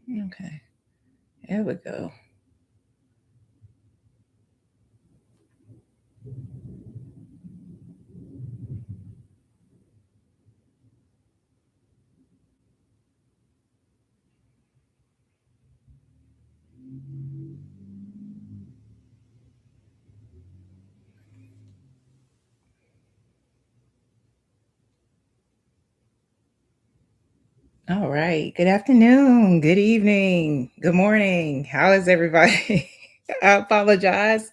Okay, there we go. All right. Good afternoon. Good evening. Good morning. How is everybody? I apologize.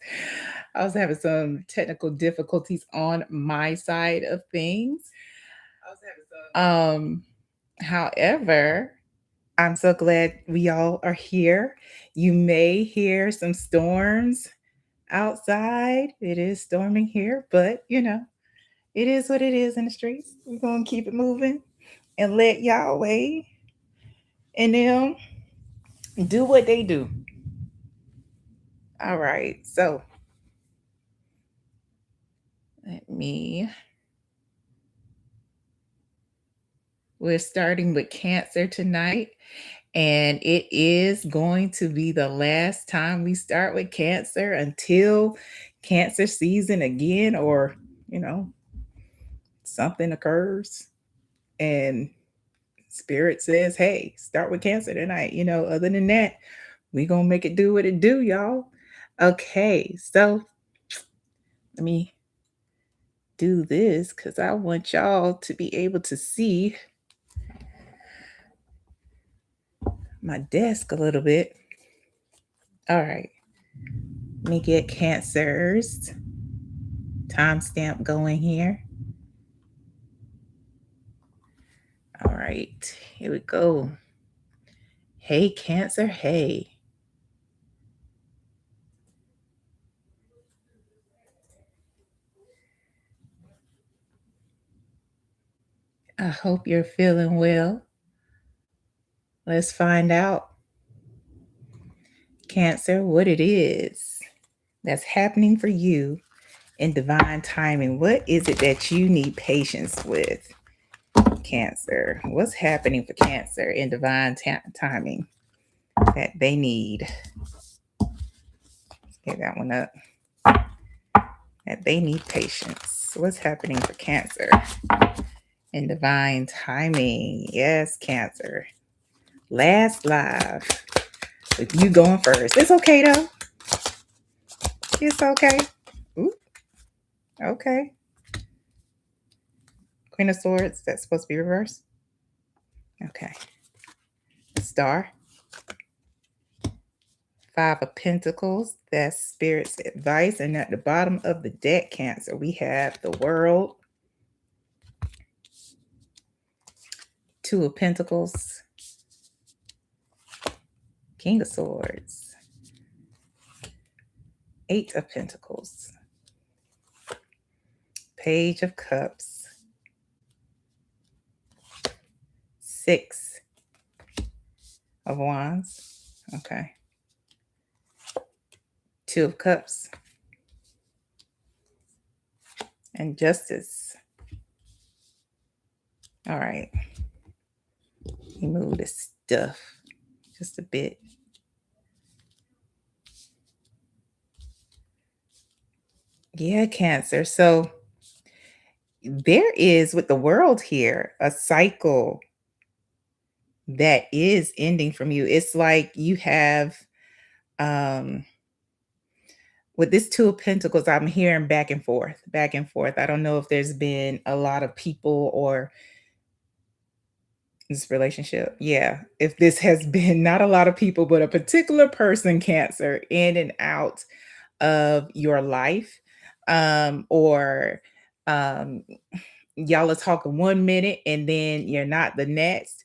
I was having some technical difficulties on my side of things. Um, However, I'm so glad we all are here. You may hear some storms outside. It is storming here, but it is what it is in the streets. We're gonna keep it moving and let Yahweh and them do what they do. All right. So let me, we're starting with Cancer tonight, and it is going to be the last time we start with Cancer until Cancer season again, or, you know, something occurs and Spirit says, hey, start with Cancer tonight. Other than that, we going to make it do what it do, y'all. Okay. So let me do this because I want y'all to be able to see my desk a little bit. All right. Let me get Cancer's timestamp going here. All right. Here we go. Hey, Cancer. Hey. I hope you're feeling well. Let's find out, Cancer, what it is that's happening for you in divine timing. What is it that you need patience with, Cancer? What's happening for Cancer in divine timing that they need? Let's get that one up. That they need patience. What's happening for Cancer in divine timing? Yes, Cancer. Last live with you going first. It's okay though. It's okay. Ooh, okay. Queen of Swords. That's supposed to be reversed. Okay. Star. Five of Pentacles. That's Spirit's advice. And at the bottom of the deck, Cancer, we have the World. Two of Pentacles. King of Swords. Eight of Pentacles. Page of Cups. Six of Wands. Okay. Two of Cups. And Justice. All right. Let me move this stuff just a bit. Yeah, Cancer. So there is, with the World here, a cycle that is ending from you. It's like you have, um with this Two of Pentacles, I'm hearing back and forth, back and forth. I don't know if there's been a lot of people or this relationship. Yeah. If this has been not a lot of people, but a particular person, Cancer, in and out of your life. Or um y'all are talking 1 minute and then you're not the next.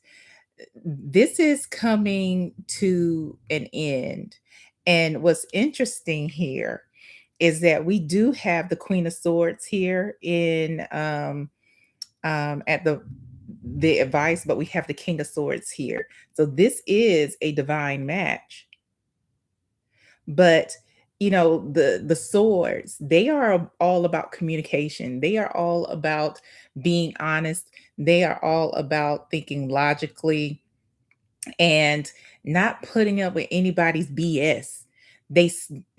This is coming to an end. And what's interesting here is that we do have the Queen of Swords here in at the advice, but we have the King of Swords here. So this is a divine match. But the swords, they are all about communication. They are all about being honest. They are all about thinking logically. and not putting up with anybody's BS. They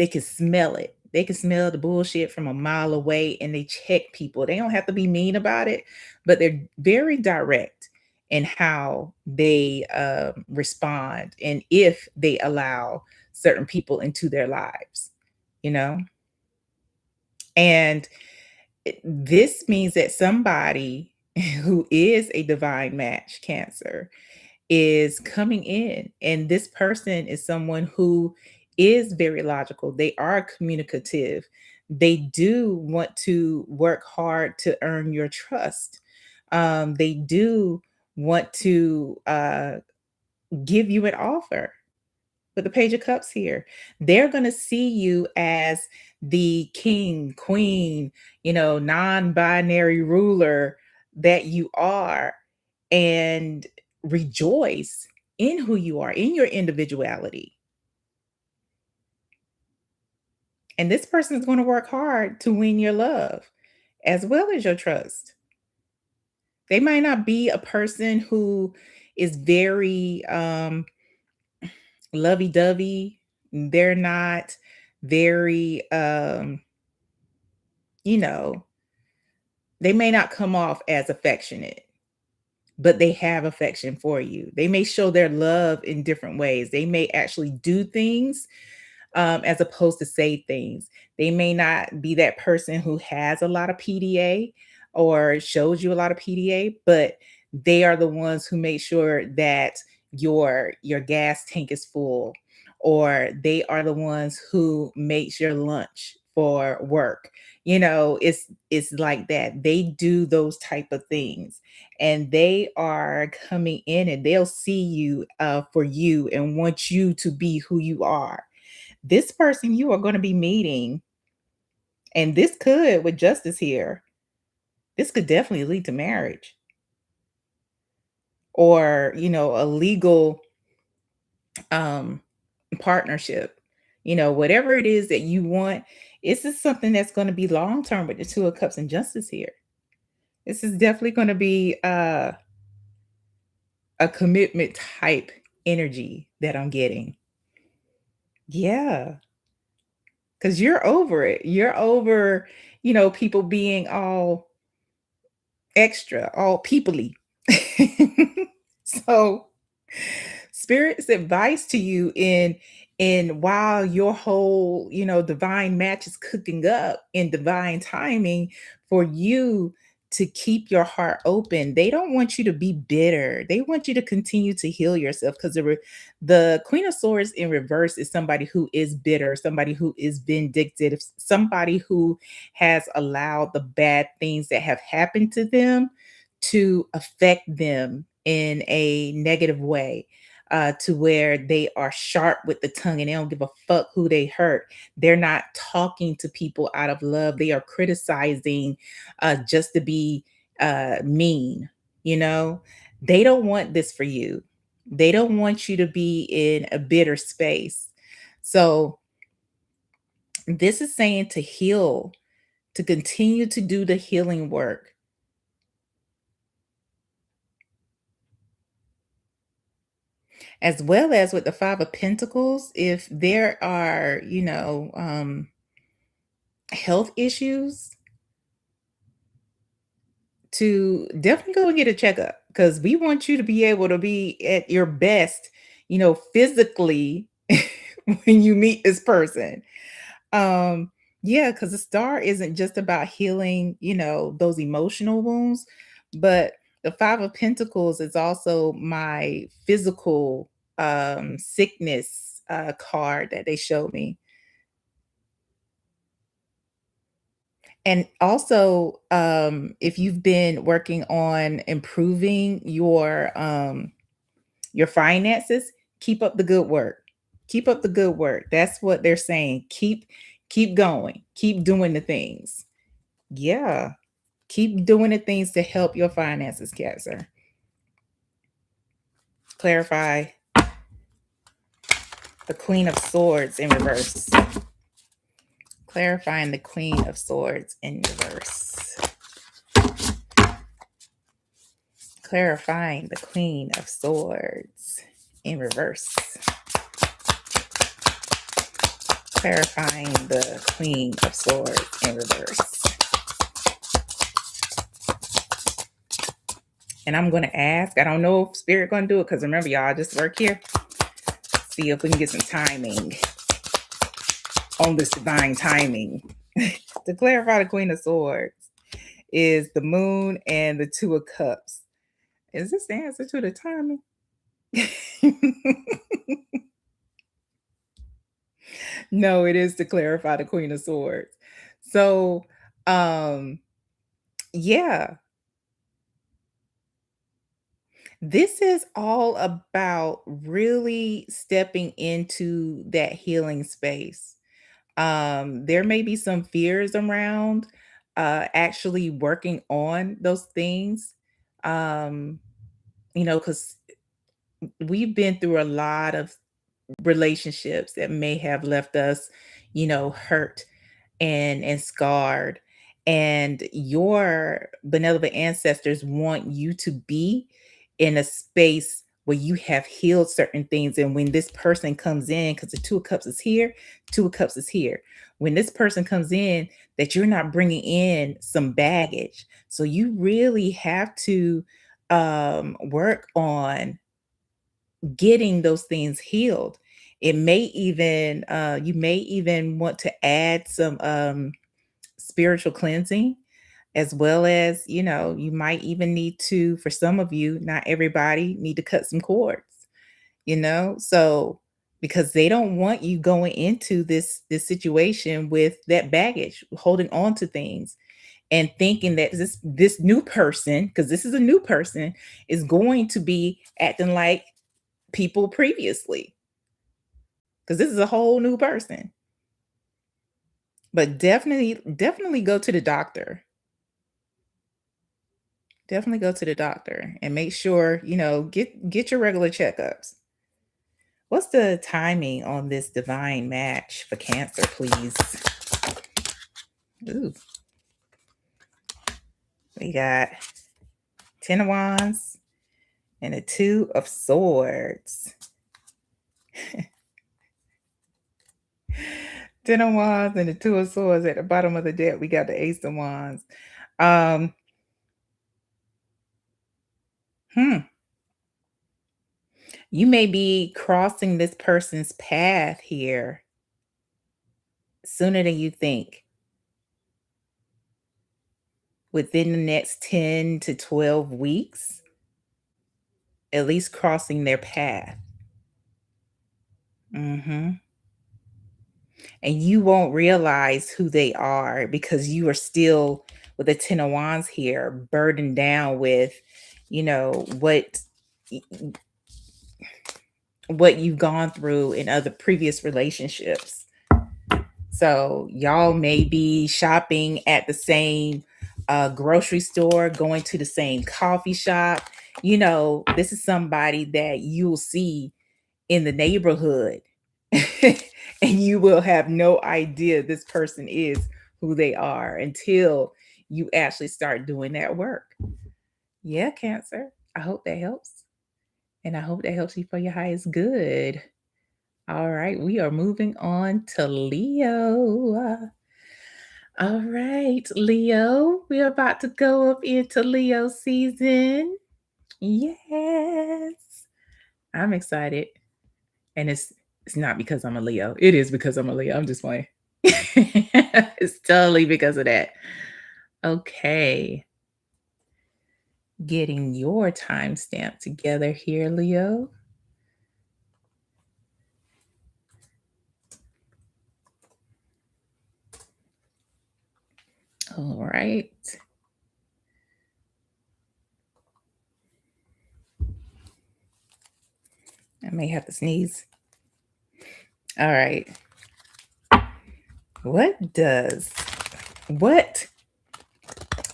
can smell it. They can smell the bullshit from a mile away, and they check people. They don't have to be mean about it, but they're very direct in how they respond and if they allow certain people into their lives, you know? And this means that somebody who is a divine match, Cancer, is coming in, and this person is someone who is very logical. They are communicative. They do want to work hard to earn your trust. They do want to give you an offer. With the Page of Cups here, they're going to see you as the king, queen, non binary ruler that you are, and rejoice in who you are, in your individuality. And this person is going to work hard to win your love as well as your trust. They might not be a person who is very lovey-dovey. They're not very you know, they may not come off as affectionate, but they have affection for you. They may show their love in different ways. They may actually do things as opposed to say things. They may not be that person who has a lot of PDA or shows you a lot of PDA, but they are the ones who make sure that your gas tank is full, or they are the ones who makes your lunch for work. It's like that. They do those type of things, and they are coming in and they'll see you for you and want you to be who you are. This person you are going to be meeting, and this could, with justice here, this could definitely lead to marriage or, a legal um partnership. Whatever it is that you want, this is something that's going to be long term with the Two of Cups and Justice here. This is definitely going to be a commitment type energy that I'm getting. Yeah, because you're over it. You're over, people being all extra, all peoply. So spirit's advice to you in while your whole, divine match is cooking up in divine timing for you to keep your heart open. They don't want you to be bitter. They want you to continue to heal yourself, because the Queen of Swords in reverse is somebody who is bitter, somebody who is vindictive, somebody who has allowed the bad things that have happened to them to affect them in a negative way, to where they are sharp with the tongue and they don't give a fuck who they hurt. They're not talking to people out of love. They are criticizing just to be mean, you know? They don't want this for you. They don't want you to be in a bitter space. So, this is saying to heal, to continue to do the healing work. As well as with the Five of Pentacles, if there are, health issues, to definitely go and get a checkup, because we want you to be able to be at your best, physically when you meet this person. Um, yeah, because the star isn't just about healing, those emotional wounds, but the Five of Pentacles is also my physical sickness card that they showed me. And also, if you've been working on improving your finances, keep up the good work. Keep up the good work. That's what they're saying. Keep going. Keep doing the things. Yeah. Keep doing the things to help your finances, Cancer. Clarify the Queen of Swords in reverse. Clarifying the Queen of Swords in reverse. Clarifying the Queen of Swords in reverse. Clarifying the Queen of Swords in reverse. And I'm going to ask, I don't know if Spirit going to do it, because remember, y'all, I just work here. See if we can get some timing on this divine timing. To clarify the Queen of Swords is the Moon and the Two of Cups. Is this the answer to the timing? No, it is to clarify the Queen of Swords. So, yeah, this is all about really stepping into that healing space. There may be some fears around actually working on those things. Um, because we've been through a lot of relationships that may have left us, hurt and scarred. And your benevolent ancestors want you to be in a space where you have healed certain things. And when this person comes in, because the Two of Cups is here, Two of Cups is here. When this person comes in, that you're not bringing in some baggage. So you really have to work on getting those things healed. It may even you may even want to add some spiritual cleansing, as well as, you might even need to, for some of you, not everybody, need to cut some cords, so because they don't want you going into this situation with that baggage, holding on to things and thinking that this new person, because this is a new person, is going to be acting like people previously, because this is a whole new person. But definitely go to the doctor. Definitely go to the doctor and make sure, get your regular checkups. What's the timing on this divine match for Cancer, please? Ooh. We got 10 of Wands and a 2 of Swords. 10 of Wands and the 2 of Swords. At the bottom of the deck, we got the Ace of Wands. You may be crossing this person's path here sooner than you think. Within the next 10 to 12 weeks, at least crossing their path. And you won't realize who they are because you are still, with the 10 of Wands here, burdened down with, what you've gone through in other previous relationships. So y'all may be shopping at the same grocery store, going to the same coffee shop. This is somebody that you'll see in the neighborhood and you will have no idea this person is who they are until you actually start doing that work. Yeah, Cancer. I hope that helps. And I hope that helps you for your highest good. All right, we are moving on to Leo. All right, Leo, we're about to go up into Leo season. Yes. I'm excited. And it's not because I'm a Leo. It is because I'm a Leo. I'm just playing. It's totally because of that. Okay. Getting your timestamp together here, Leo. All right. I may have to sneeze. All right.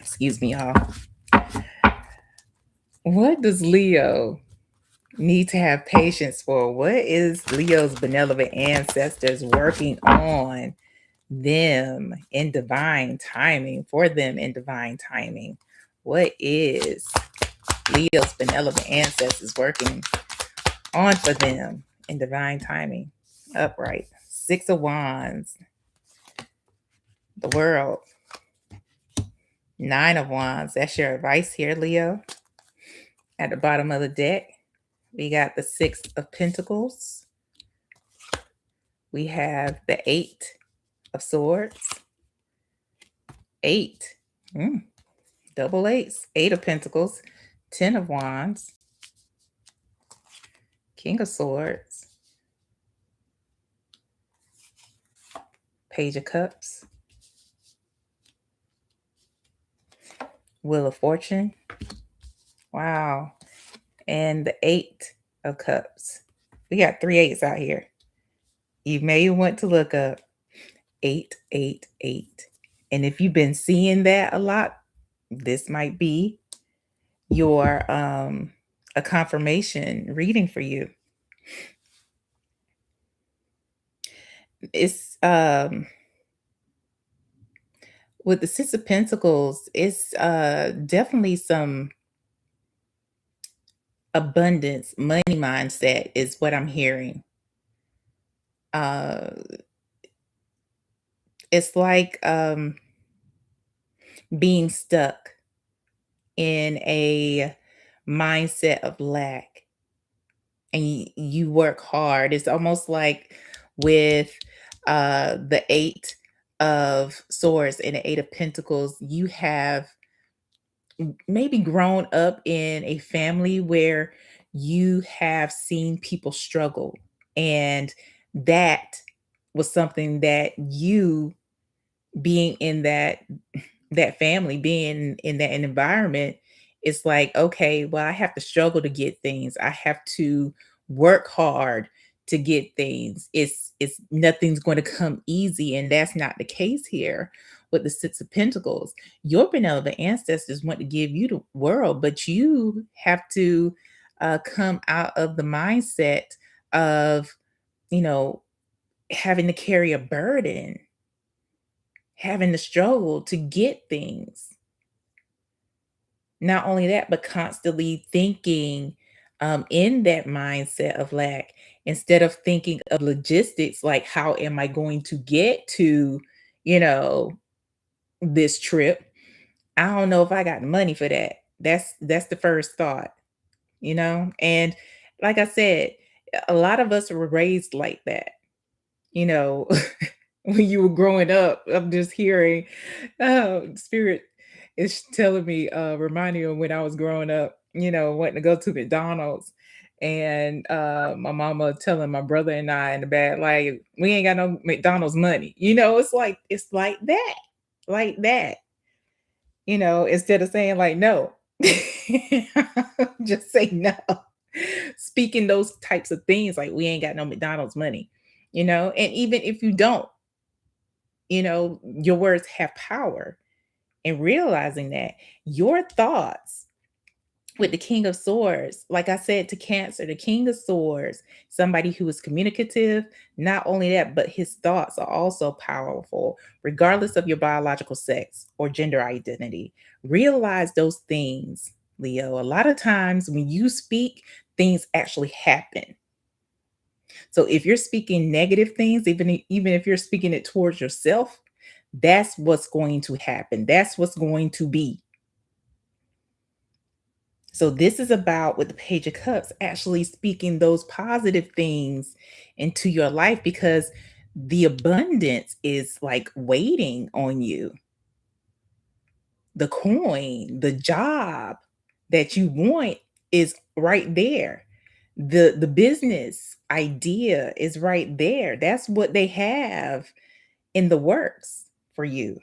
Excuse me, y'all. What does Leo need to have patience for? What is Leo's benevolent ancestors working on them in divine timing, for them in divine timing? What is Leo's benevolent ancestors working on for them in divine timing. Upright. Six of Wands. The World. Nine of Wands. That's your advice here, Leo. At the bottom of the deck, we got the Six of Pentacles. We have the Eight of Swords. Eight. Double eights. Eight of Pentacles. 10 of Wands. King of Swords. Page of Cups. Wheel of Fortune. Wow. And the Eight of Cups. We got three eights out here. You may want to look up 888. And if you've been seeing that a lot, this might be your a confirmation reading for you. It's with the Six of Pentacles, it's definitely some abundance, money mindset is what I'm hearing. It's like being stuck in a mindset of lack, and you work hard. It's almost like with the Eight of Swords and the Eight of Pentacles, you have maybe grown up in a family where you have seen people struggle, and that was something that you, being in that family, being in that environment, it's like, okay, well, I have to struggle to get things. I have to work hard to get things. It's nothing's going to come easy, and that's not the case here with the Six of Pentacles. Your benevolent ancestors want to give you the world, but you have to come out of the mindset of, you know, having to carry a burden, having to struggle to get things. Not only that, but constantly thinking in that mindset of lack, instead of thinking of logistics, like how am I going to get to, you know, this trip? I don't know if I got the money for that. That's the first thought, you know? And like I said, a lot of us were raised like that, you know. When you were growing up, I'm just hearing, oh, spirit is telling me, reminding me of when I was growing up, you know, wanting to go to McDonald's, and my mama telling my brother and I in the back, like, we ain't got no McDonald's money. You know, it's like that, you know, instead of saying like no. Just say no. Speaking those types of things, like, we ain't got no McDonald's money, you know, and even if you don't, you know, your words have power. And realizing that your thoughts with the King of Swords, like I said to Cancer, the King of Swords, somebody who is communicative, not only that, but his thoughts are also powerful, regardless of your biological sex or gender identity. Realize those things, Leo. A lot of times when you speak, things actually happen. So if you're speaking negative things, even if you're speaking it towards yourself, that's what's going to happen. That's what's going to be. So this is about, with the Page of Cups, actually speaking those positive things into your life, because the abundance is like waiting on you. The coin, the job that you want is right there. The business idea is right there. That's what they have in the works for you.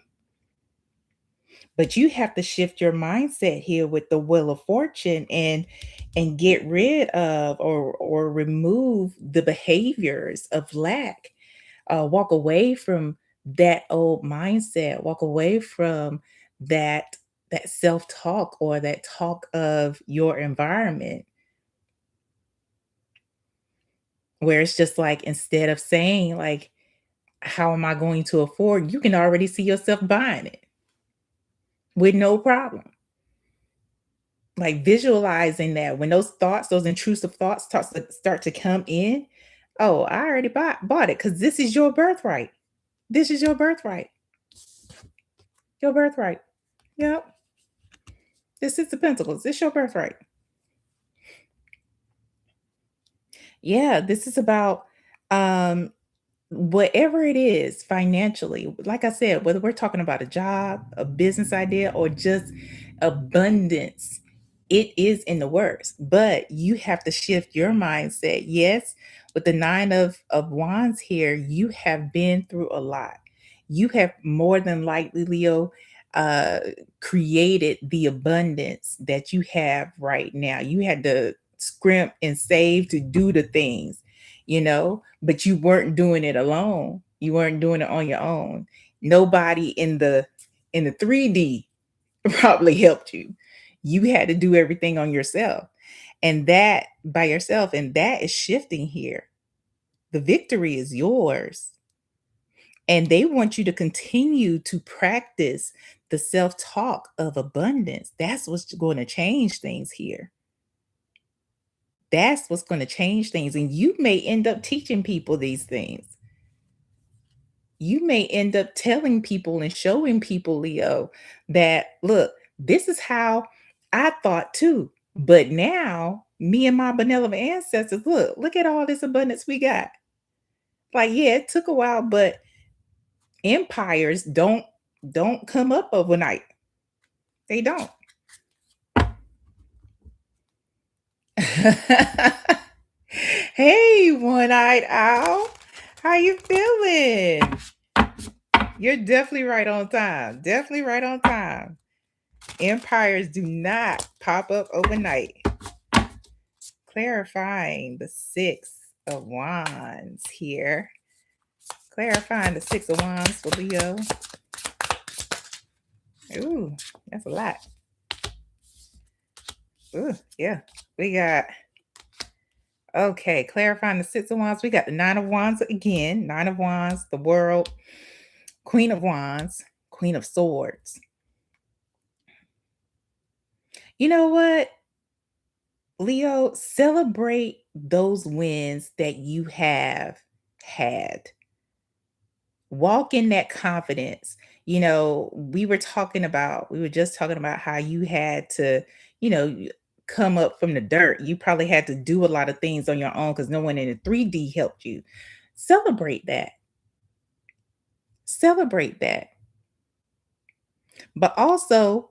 But you have to shift your mindset here with the Wheel of Fortune, and get rid of, or remove the behaviors of lack. Walk away from that old mindset. Walk away from that self-talk, or that talk of your environment, where it's just like, instead of saying like, how am I going to afford? You can already see yourself buying it with no problem. Like visualizing that when those thoughts, those intrusive thoughts start to come in, oh, I already bought it because this is your birthright. This is your birthright. Your birthright. Yep. This is the Pentacles. This your birthright. Yeah, this is about um whatever it is financially, like I said, whether we're talking about a job, a business idea, or just abundance, it is in the works. But you have to shift your mindset. Yes, with the nine of wands here, you have been through a lot. You have more than likely, Leo, uh, created the abundance that you have right now. You had to scrimp and save to do the things, but you weren't doing it alone. You weren't doing it on your own. Nobody in the 3D probably helped you. You had to do everything on yourself. And that by yourself, and that is shifting here. The victory is yours. And they want you to continue to practice the self-talk of abundance. That's what's going to change things here. That's what's going to change things. And you may end up teaching people these things. You may end up telling people and showing people, Leo, that look, this is how I thought too. But now, me and my benevolent ancestors, look at all this abundance we got. Like, yeah, it took a while, but empires don't come up overnight. They don't. Hey, one-eyed owl. How you feeling? You're definitely right on time. Definitely right on time. Empires do not pop up overnight. Clarifying the Six of Wands here. Clarifying the Six of Wands for Leo. Ooh, that's a lot. Ooh, yeah. We got, okay, clarifying the Six of Wands. We got the Nine of Wands again. Nine of Wands, the World, Queen of Wands, Queen of Swords. You know what? Leo, celebrate those wins that you have had. Walk in that confidence. We were just talking about how you had to, come up from the dirt. You probably had to do a lot of things on your own because no one in the 3D helped you. Celebrate that. Celebrate that. But also,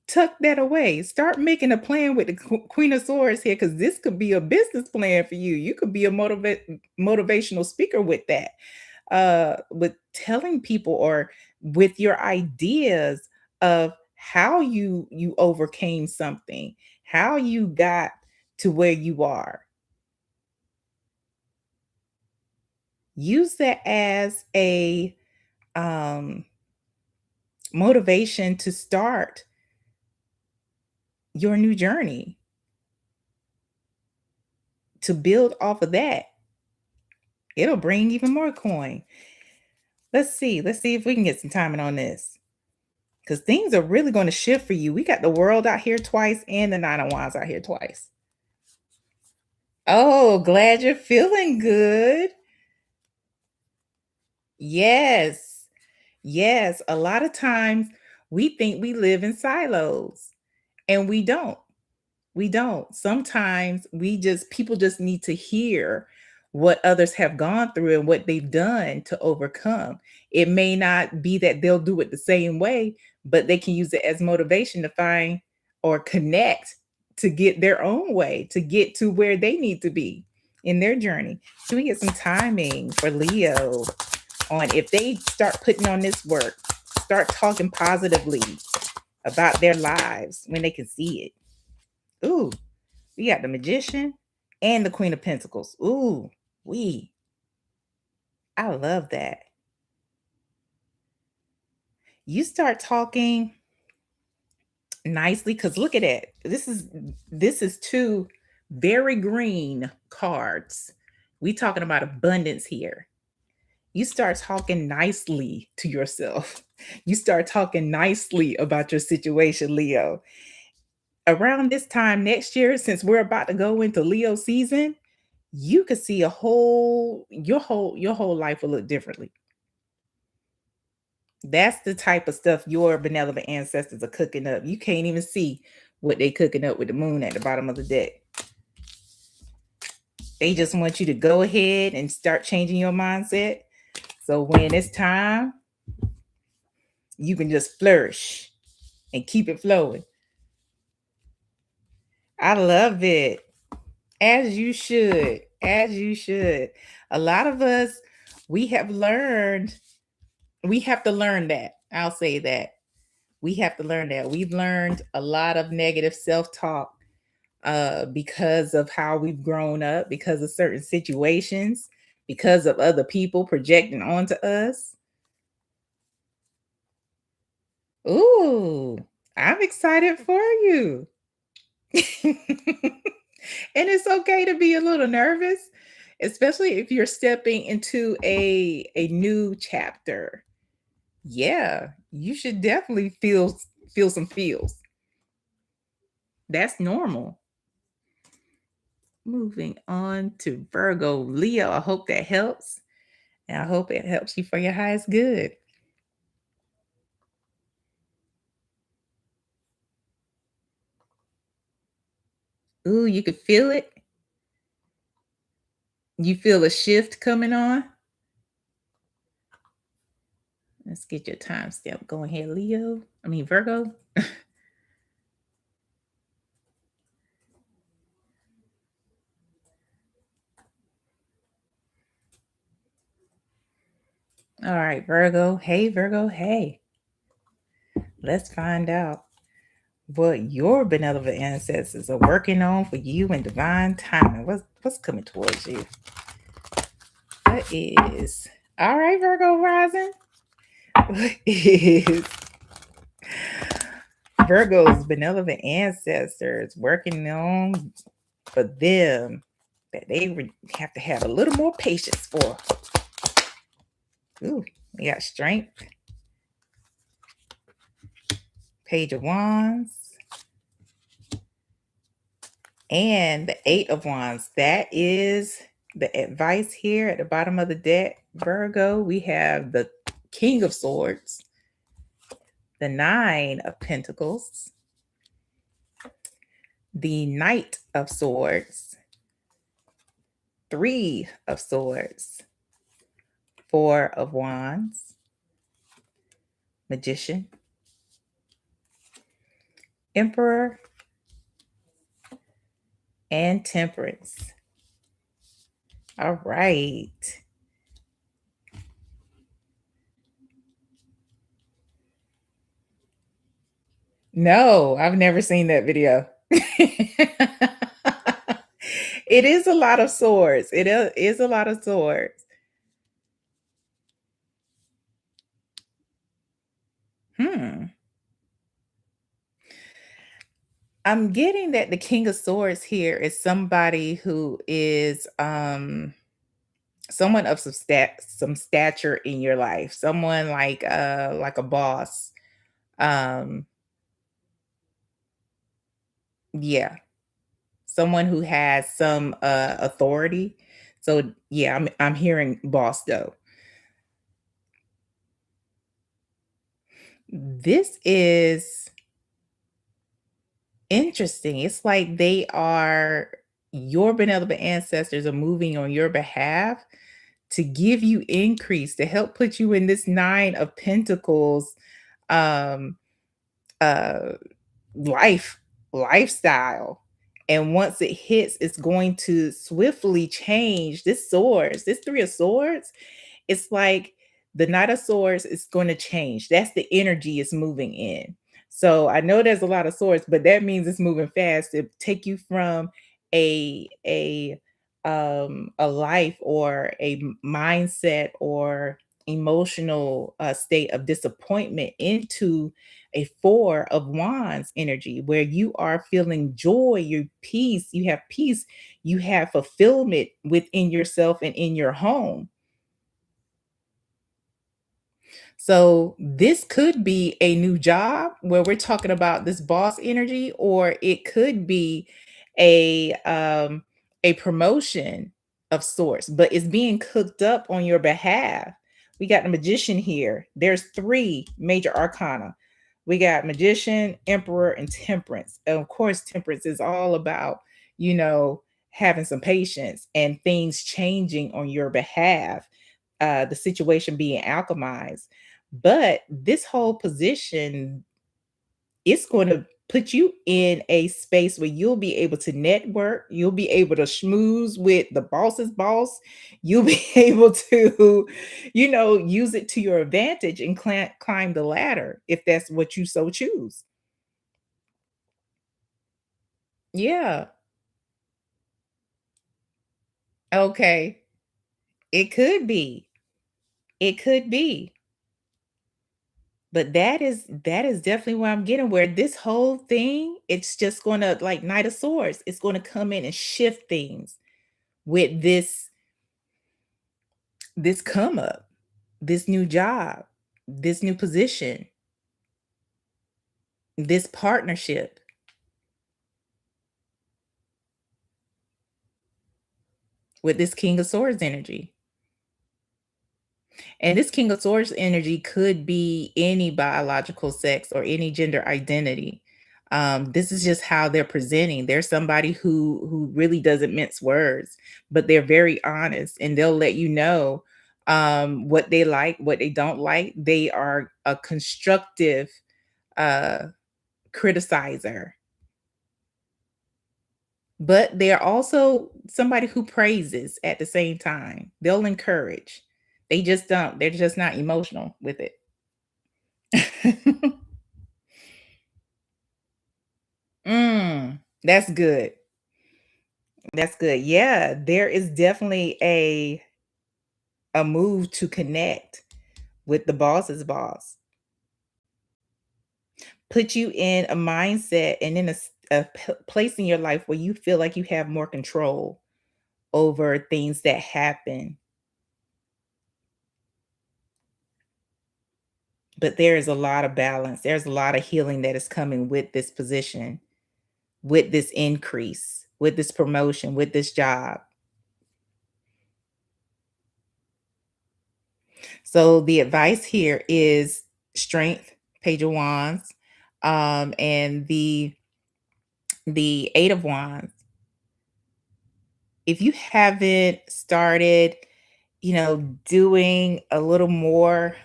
tuck that away. Start making a plan with the Queen of Swords here because this could be a business plan for you. You could be a motivational speaker with that, with telling people or with your ideas of how you overcame something, how you got to where you are. Use that as a um, motivation to start your new journey, to build off of that. It'll bring even more coin. Let's see. Let's see if we can get some timing on this. Because things are really going to shift for you. We got the World out here twice and the Nine of Wands out here twice. Oh, glad you're feeling good. Yes. Yes. A lot of times we think we live in silos and we don't. We don't. Sometimes people just need to hear what others have gone through and what they've done to overcome. It may not be that they'll do it the same way, but they can use it as motivation to find or connect to get their own way, to get to where they need to be in their journey. So we get some timing for Leo on if they start putting on this work, start talking positively about their lives when they can see it. Ooh, we got the Magician and the Queen of Pentacles. Ooh, I love that. You start talking nicely because look at it. This is two very green cards. We talking about abundance here. You start talking nicely to yourself. You start talking nicely about your situation, Leo. Around this time next year, since we're about to go into Leo season, you could see a whole your whole life will look differently. That's the type of stuff your benevolent ancestors are cooking up. You can't even see what they cooking up with the moon at the bottom of the deck. They just want you to go ahead and start changing your mindset. So when it's time, you can just flourish and keep it flowing. I love it. As you should. As you should. A lot of us, we have learned, we have to learn that. I'll say that. We have to learn that. We've learned a lot of negative self talk because of how we've grown up, because of certain situations, because of other people projecting onto us. Ooh, I'm excited for you. And it's okay to be a little nervous, especially if you're stepping into a new chapter. Yeah, you should definitely feel some feels. That's normal. Moving on to Virgo, Leo. I hope that helps. And I hope it helps you for your highest good. Ooh, you could feel it. You feel a shift coming on. Let's get your timestamp going here, Leo. I mean, Virgo. All right, Virgo. Hey, Virgo. Hey, let's find out what your benevolent ancestors are working on for you in divine timing. What's coming towards you? What is all right, Virgo rising? What is Virgo's benevolent ancestors working on for them that they would have to have a little more patience for? Ooh, we got strength, page of wands, and the eight of wands. That is the advice here at the bottom of the deck. Virgo, we have the king of swords, the nine of pentacles, the knight of swords, three of swords, four of wands, magician, emperor, and temperance. All right. No, I've never seen that video. It is a lot of swords. Is a lot of swords. Hmm. I'm getting that the king of swords here is somebody who is someone of some stature in your life. Someone like a boss. Um yeah, someone who has some authority. So yeah, I'm hearing boss though. This is interesting. It's like they are your benevolent ancestors are moving on your behalf to give you increase, to help put you in this nine of pentacles um uh lifestyle. And once it hits, it's going to swiftly change. This swords, this three of swords, it's like the Knight of Swords is going to change. That's the energy it's moving in. So I know there's a lot of swords, but that means it's moving fast to take you from a life or mindset or emotional state of disappointment into a four of wands energy where you are feeling joy, your peace, you have fulfillment within yourself and in your home. So this could be a new job where we're talking about this boss energy, or it could be a promotion of sorts, but it's being cooked up on your behalf. We got the magician here. There's three major arcana. We got magician, emperor, and temperance. And of course, temperance is all about, you know, having some patience and things changing on your behalf, the situation being alchemized. But this whole position, it's going to put you in a space where you'll be able to network, you'll be able to schmooze with the boss's boss, you'll be able to, use it to your advantage and climb the ladder if that's what you so choose. Yeah. Okay. It could be. It could be. But that is definitely where I'm getting, where this whole thing, it's just gonna, like Knight of Swords, it's gonna come in and shift things with this come up, this new job, this new position, this partnership with this King of Swords energy. And this King of Swords energy could be any biological sex or any gender identity. This is just how they're presenting. They're somebody who really doesn't mince words, but they're very honest, and they'll let you know what they like, what they don't like. They are a constructive uh, criticizer, but they're also somebody who praises at the same time. They'll encourage. They just don't. They're just not emotional with it. That's good. That's good. Yeah, there is definitely a move to connect with the boss's boss. Put you in a mindset and in a place in your life where you feel like you have more control over things that happen. But there is a lot of balance. There's a lot of healing that is coming with this position, with this increase, with this promotion, with this job. So the advice here is strength, Page of Wands, and the Eight of Wands. If you haven't started, doing a little more,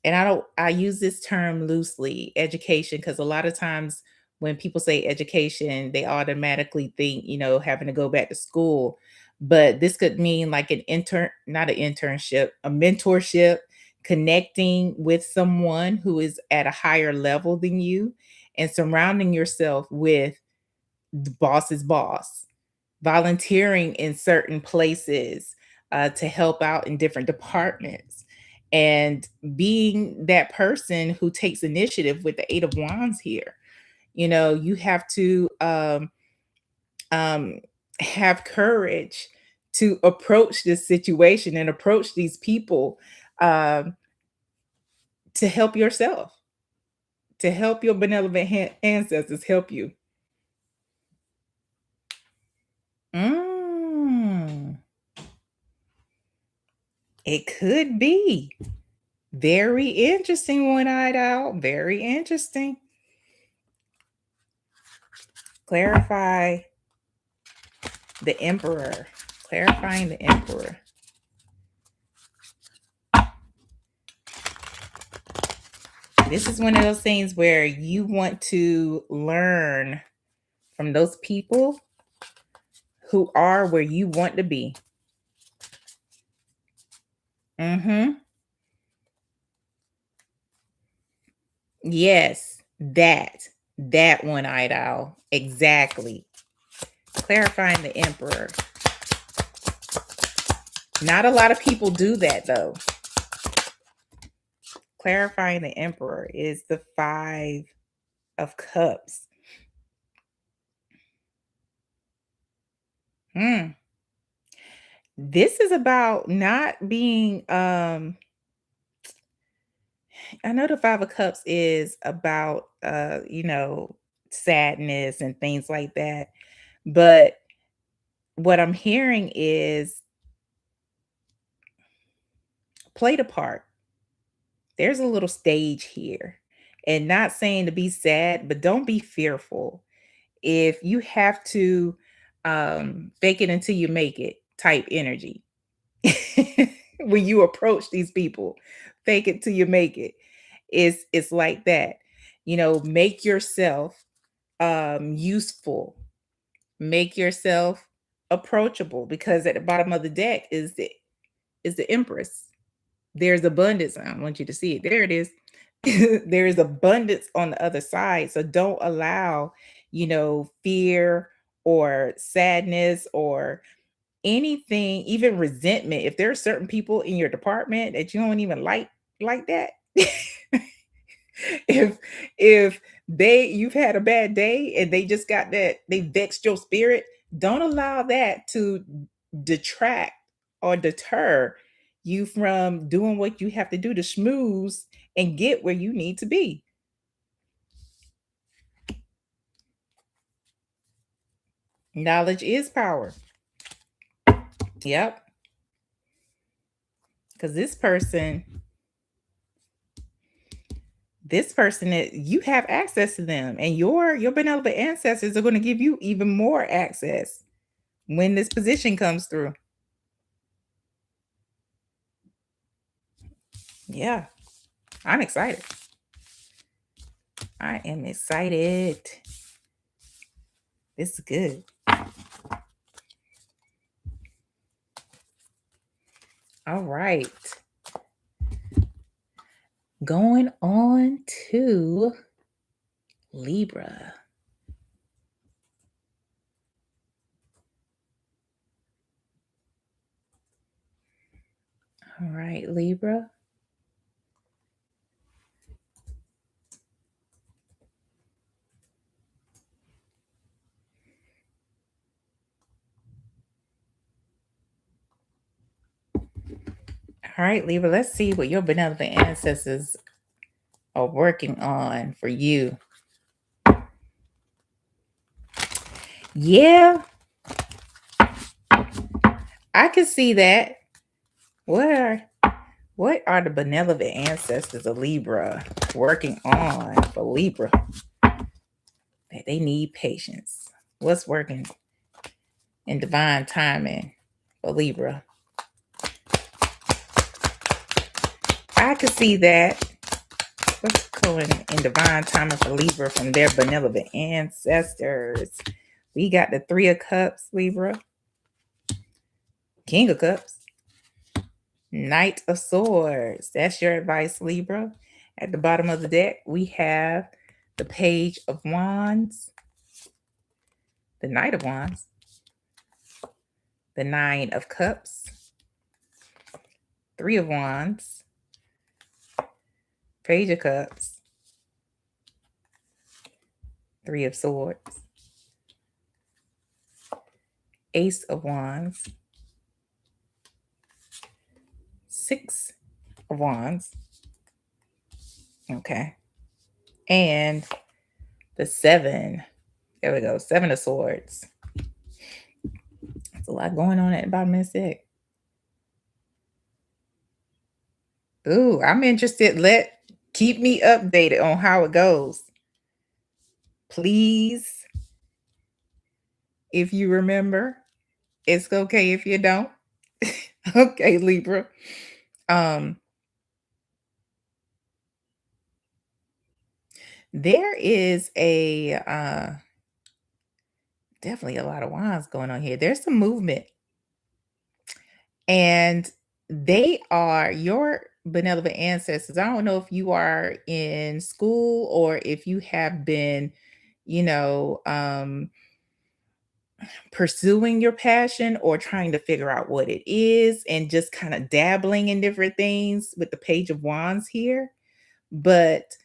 and I use this term loosely, education, because a lot of times when people say education, they automatically think, having to go back to school. But this could mean like an intern, not an internship, a mentorship, connecting with someone who is at a higher level than you, and surrounding yourself with the boss's boss, volunteering in certain places to help out in different departments, and being that person who takes initiative with the Eight of Wands here. You have to um, have courage to approach this situation and approach these people, um, to help yourself, to help your benevolent ancestors help you. Mm, it could be. Very interesting, one-eyed owl. Very interesting. Clarify the emperor. Clarifying the emperor. This is one of those things where you want to learn from those people who are where you want to be. Mm-hmm. Yes, that one-eyed owl. Exactly. Clarifying the emperor. Not a lot of people do that though. Clarifying the emperor is the Five of Cups. Hmm. This is about not being I know the 5 of cups is about, sadness and things like that, but what I'm hearing is play the part. There's a little stage here, and not saying to be sad, but don't be fearful. If you have to, fake it until you make it type energy. When you approach these people, fake it till you make it. It's like that. Make yourself useful. Make yourself approachable because at the bottom of the deck is the Empress. There's abundance. I want you to see it. There it is. There is abundance on the other side. So don't allow, fear or sadness or anything, even resentment. If there are certain people in your department that you don't even like that, if if you've had a bad day and they just got that, they vexed your spirit, don't allow that to detract or deter you from doing what you have to do to schmooze and get where you need to be. Knowledge is power. Yep. Because this person that you have access to them, and your benevolent ancestors are going to give you even more access when this position comes through. Yeah, I'm excited. I am excited. This is good. All right. Going on to Libra. All right, Libra. All right, Libra, let's see what your benevolent ancestors are working on for you. Yeah, I can see that. What are the benevolent ancestors of Libra working on for Libra? That they need patience. What's working in divine timing for Libra? I can see that. What's going in divine timing for Libra from their benevolent ancestors? We got the 3 of Cups, Libra. King of Cups. Knight of Swords. That's your advice, Libra. At the bottom of the deck, we have the Page of Wands, the Knight of Wands, the 9 of Cups, 3 of Wands, Page of Cups, 3 of Swords, Ace of Wands, 6 of Wands. Okay. And the 7. There we go. 7 of Swords. There's a lot going on at the bottom of this deck. Ooh, I'm interested. Keep me updated on how it goes. Please, if you remember. It's okay if you don't. Okay, Libra. There is definitely a lot of wands going on here. There's some movement, and they are your benevolent ancestors. I don't know if you are in school or if you have been, you know, pursuing your passion or trying to figure out what it is and just kind of dabbling in different things with the Page of Wands here. But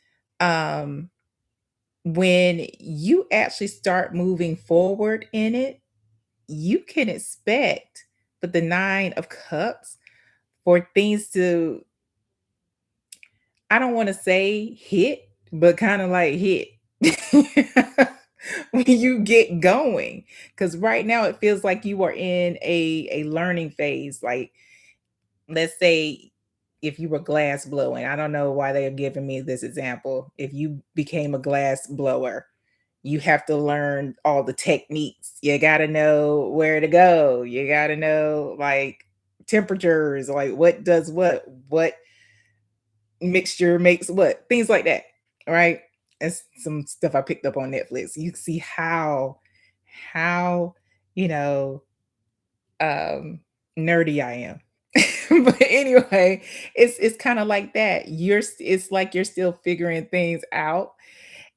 when you actually start moving forward in it, you can expect with the 9 of Cups for things to, I don't wanna say hit, but kinda like hit. When you get going, because right now it feels like you are in a learning phase, like, let's say if you were glass blowing, I don't know why they are giving me this example. If you became a glass blower, you have to learn all the techniques. You gotta know where to go. You gotta know, like, temperatures, like, what does what mixture makes what, things like that, right? That's some stuff I picked up on Netflix. You see how, you know, um, nerdy I am. But anyway, it's kinda like that. It's like you're still figuring things out,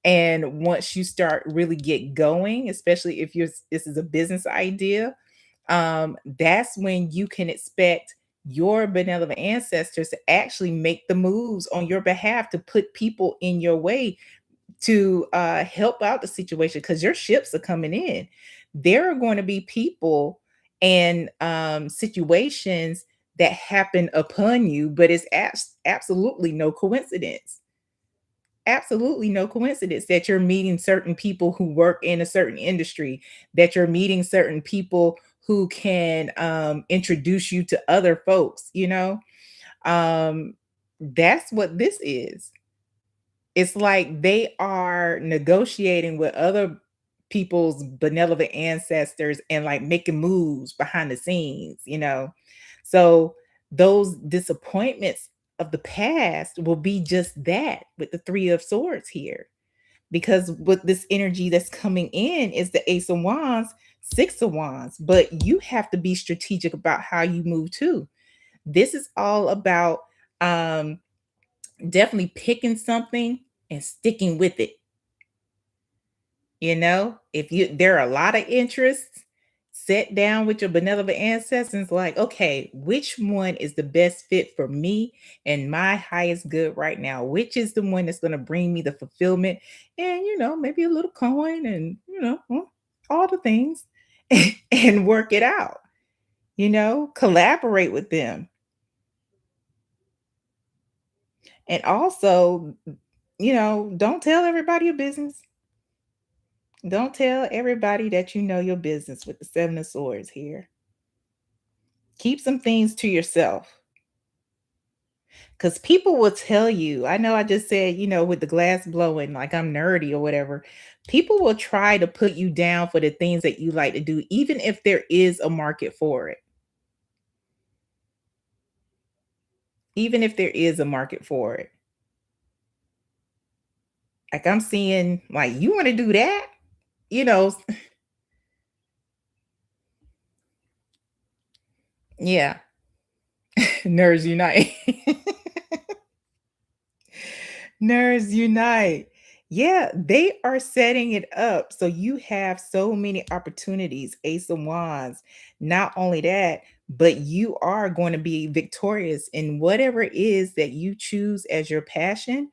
and once you start really get going, especially if this is a business idea, that's when you can expect your benevolent ancestors to actually make the moves on your behalf to put people in your way to help out the situation because your ships are coming in. There are going to be people and situations that happen upon you, but it's absolutely no coincidence. Absolutely no coincidence that you're meeting certain people who work in a certain industry, that you're meeting certain people who can introduce you to other folks, you know? Um, that's what this is. It's like they are negotiating with other people's benevolent ancestors and like making moves behind the scenes, you know? So those disappointments of the past will be just that with the 3 of swords here. Because with this energy that's coming in is the Ace of Wands, 6 of Wands, but you have to be strategic about how you move too. This is all about um definitely picking something and sticking with it. You know, if you there are a lot of interests, sit down with your benevolent ancestors, like, okay, which one is the best fit for me and my highest good right now? Which is the one that's going to bring me the fulfillment and, maybe a little coin and, all the things and work it out, collaborate with them. And also, don't tell everybody your business. Don't tell everybody that you know your business with the 7 of swords here. Keep some things to yourself because people will tell you. I know I just said, with the glass blowing, like I'm nerdy or whatever. People will try to put you down for the things that you like to do, even if there is a market for it. Even if there is a market for it. Like I'm seeing, like, you want to do that? You know, yeah, nerds unite. Nerds unite. Yeah, they are setting it up so you have so many opportunities, Ace of Wands. Not only that, but you are going to be victorious in whatever it is that you choose as your passion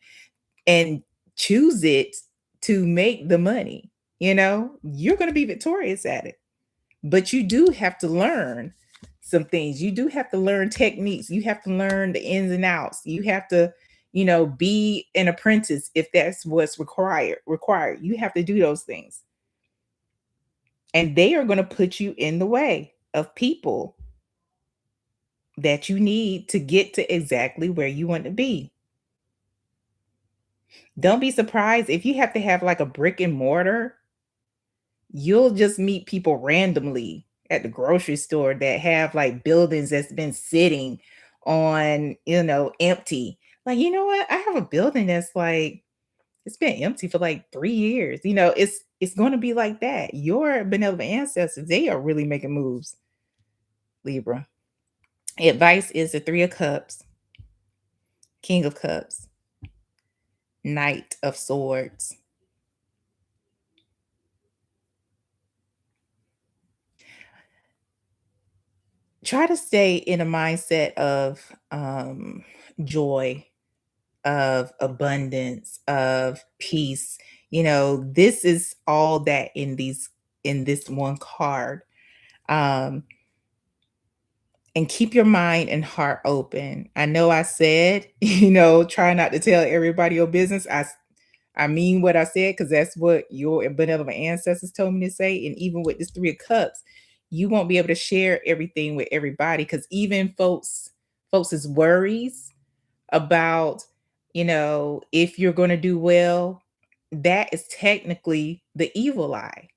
and choose it to make the money. You're going to be victorious at it. But you do have to learn some things. You do have to learn techniques. You have to learn the ins and outs. You have to, be an apprentice if that's what's required. You have to do those things. And they are going to put you in the way of people that you need to get to exactly where you want to be. Don't be surprised if you have to have like a brick and mortar. You'll just meet people randomly at the grocery store that have like buildings that's been sitting on, empty. Like, you know what? I have a building that's like it's been empty for like 3 years. It's going to be like that. Your benevolent ancestors, they are really making moves, Libra. Advice is the 3 of cups, king of cups, knight of swords. Try to stay in a mindset of joy, of abundance, of peace. This is all that in this one card. Um and keep your mind and heart open. I know I said, try not to tell everybody your business. I mean what I said because that's what your benevolent ancestors told me to say. And even with this Three of Cups, you won't be able to share everything with everybody because even folks' worries about, if you're going to do well, that is technically the evil eye,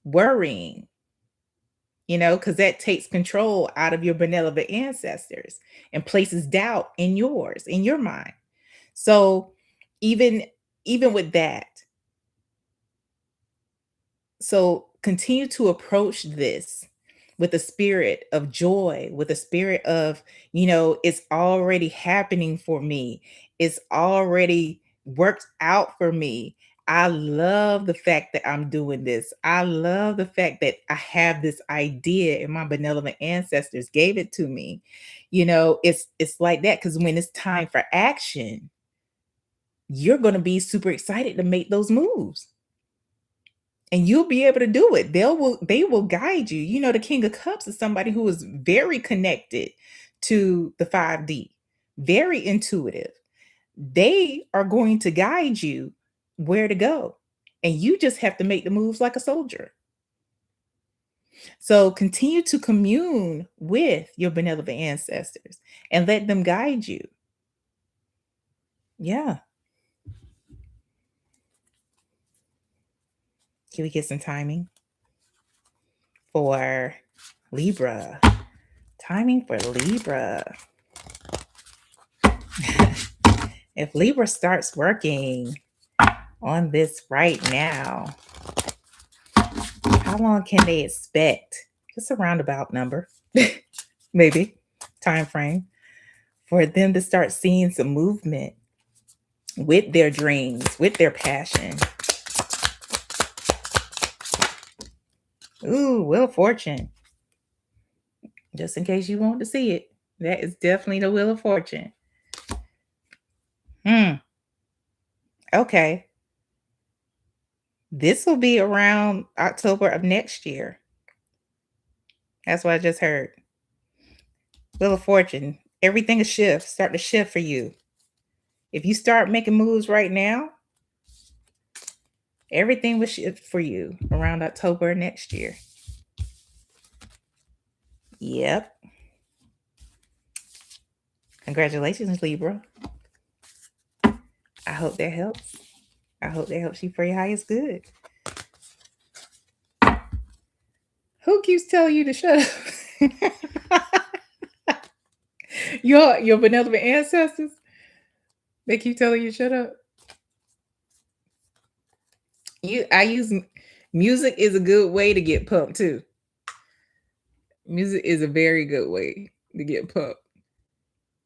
worrying, because that takes control out of your benevolent ancestors and places doubt in yours, in your mind. So even even with that, so continue to approach this with a spirit of joy, with a spirit of, it's already happening for me. It's already worked out for me. I love the fact that I'm doing this. I love the fact that I have this idea and my benevolent ancestors gave it to me. It's like that because when it's time for action, you're going to be super excited to make those moves and you'll be able to do it. They will guide you. The King of Cups is somebody who is very connected to the 5D, very intuitive. They are going to guide you where to go. And you just have to make the moves like a soldier. So continue to commune with your benevolent ancestors and let them guide you. Yeah. Can we get some timing for Libra? Timing for Libra. If Libra starts working on this right now, how long can they expect? Just a roundabout number, maybe time frame for them to start seeing some movement with their dreams, with their passion. Ooh, Wheel of Fortune. Just in case you want to see it, that is definitely the Wheel of Fortune. Okay. This will be around October of next year. That's what I just heard. Wheel of Fortune. Everything is start to shift for you. If you start making moves right now, everything will shift for you around October next year. Yep. Congratulations, Libra. I hope that helps. I hope that helps you for your highest good. Who keeps telling you to shut up? Your benevolent ancestors? They keep telling you to shut up. I use music is a good way to get pumped too. Music is a very good way to get pumped.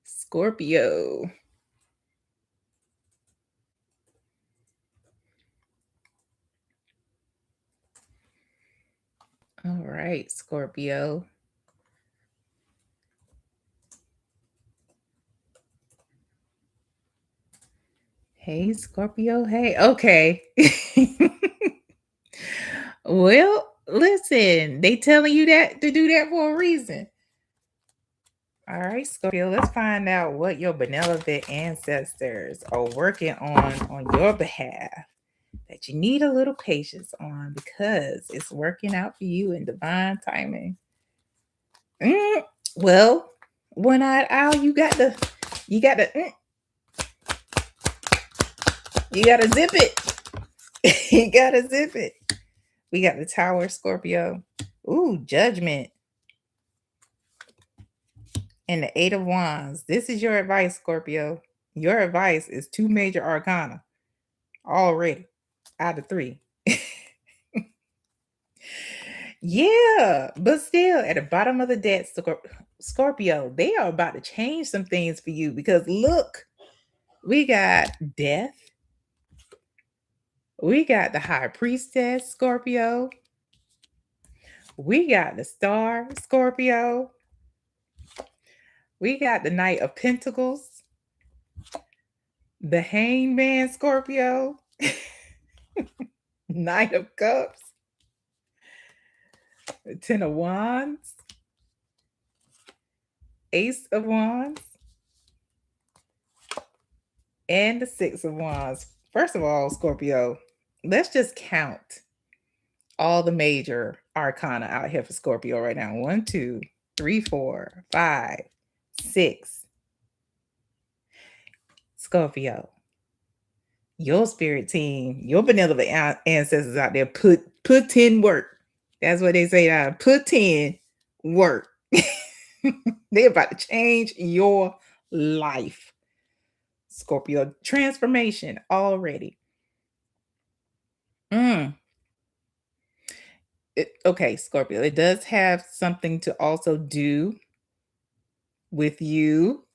Scorpio. All right, Scorpio. Hey, Scorpio. Hey, okay. Well, listen, they telling you that to do that for a reason. All right, Scorpio, let's find out what your benevolent ancestors are working on your behalf that you need a little patience on because it's working out for you in divine timing. Well, one-eyed owl, you got to you got to zip it. You got to zip it. We got the Tower, Scorpio. Ooh, Judgment. And the Eight of Wands. This is your advice, Scorpio. Your advice is 2 major arcana already out of 3. Yeah, but still, at the bottom of the deck, Scorpio, they are about to change some things for you because look, we got death. We got the High Priestess, Scorpio. We got the Star, Scorpio. We got the Knight of Pentacles. The Hangman, Scorpio. Knight of Cups. The Ten of Wands. Ace of Wands and the Six of Wands. First of all, Scorpio, let's just count all the major arcana out here for Scorpio right now. One, two, three, four, five, six. Scorpio, your spirit team, your benevolent ancestors out there put in work. That's what they say now. Put in work. They're about to change your life. Scorpio transformation already. Mm. Okay, Scorpio. It does have something to also do with you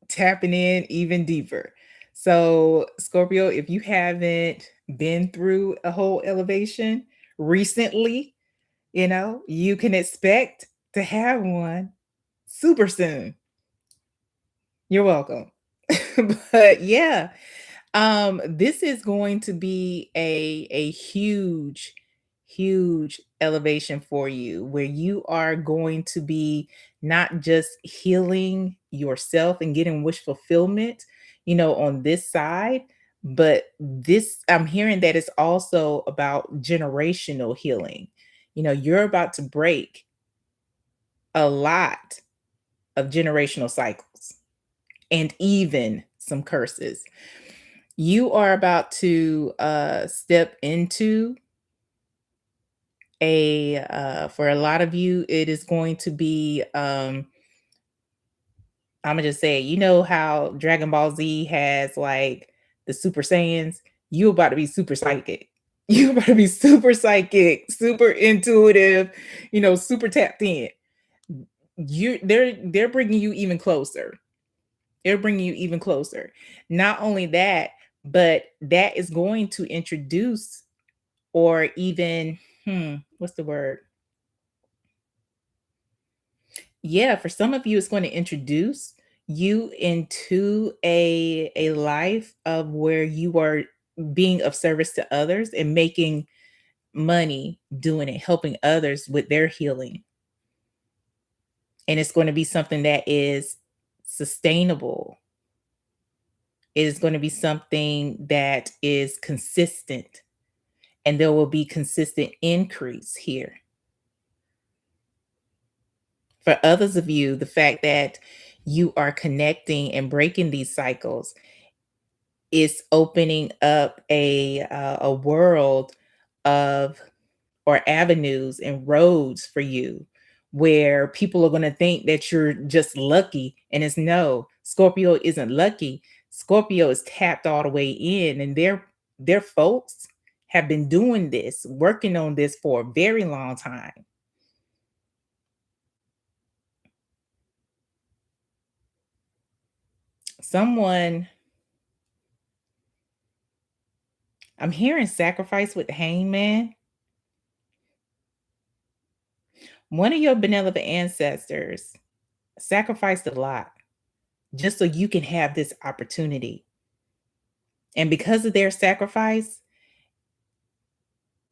tapping in even deeper. So, Scorpio, if you haven't been through a whole elevation recently, you can expect to have one super soon. You're welcome. But yeah, this is going to be a huge elevation for you where you are going to be not just healing yourself and getting wish fulfillment, on this side, but this I'm hearing that it's also about generational healing. You're about to break a lot of generational cycles and even some curses. You are about to step into for a lot of you, it is going to be I'm gonna just say, how Dragon Ball Z has like the Super Saiyans. You about to be super psychic. You about to be super psychic, super intuitive, super tapped in. They're bringing you even closer. They're bringing you even closer. Not only that, but that is going to introduce or even what's the word? Yeah, for some of you, it's going to introduce you into a life of where you are being of service to others and making money doing it, helping others with their healing. And it's going to be something that is sustainable. It is going to be something that is consistent, and there will be consistent increase here. For others of you, the fact that you are connecting and breaking these cycles is opening up a world of or avenues and roads for you where people are going to think that you're just lucky, and it's no. Scorpio isn't lucky. Scorpio is tapped all the way in, and their folks have been doing this, working on this for a very long time. Someone I'm hearing sacrifice with the hangman. One of your benevolent ancestors sacrificed a lot just so you can have this opportunity. And because of their sacrifice,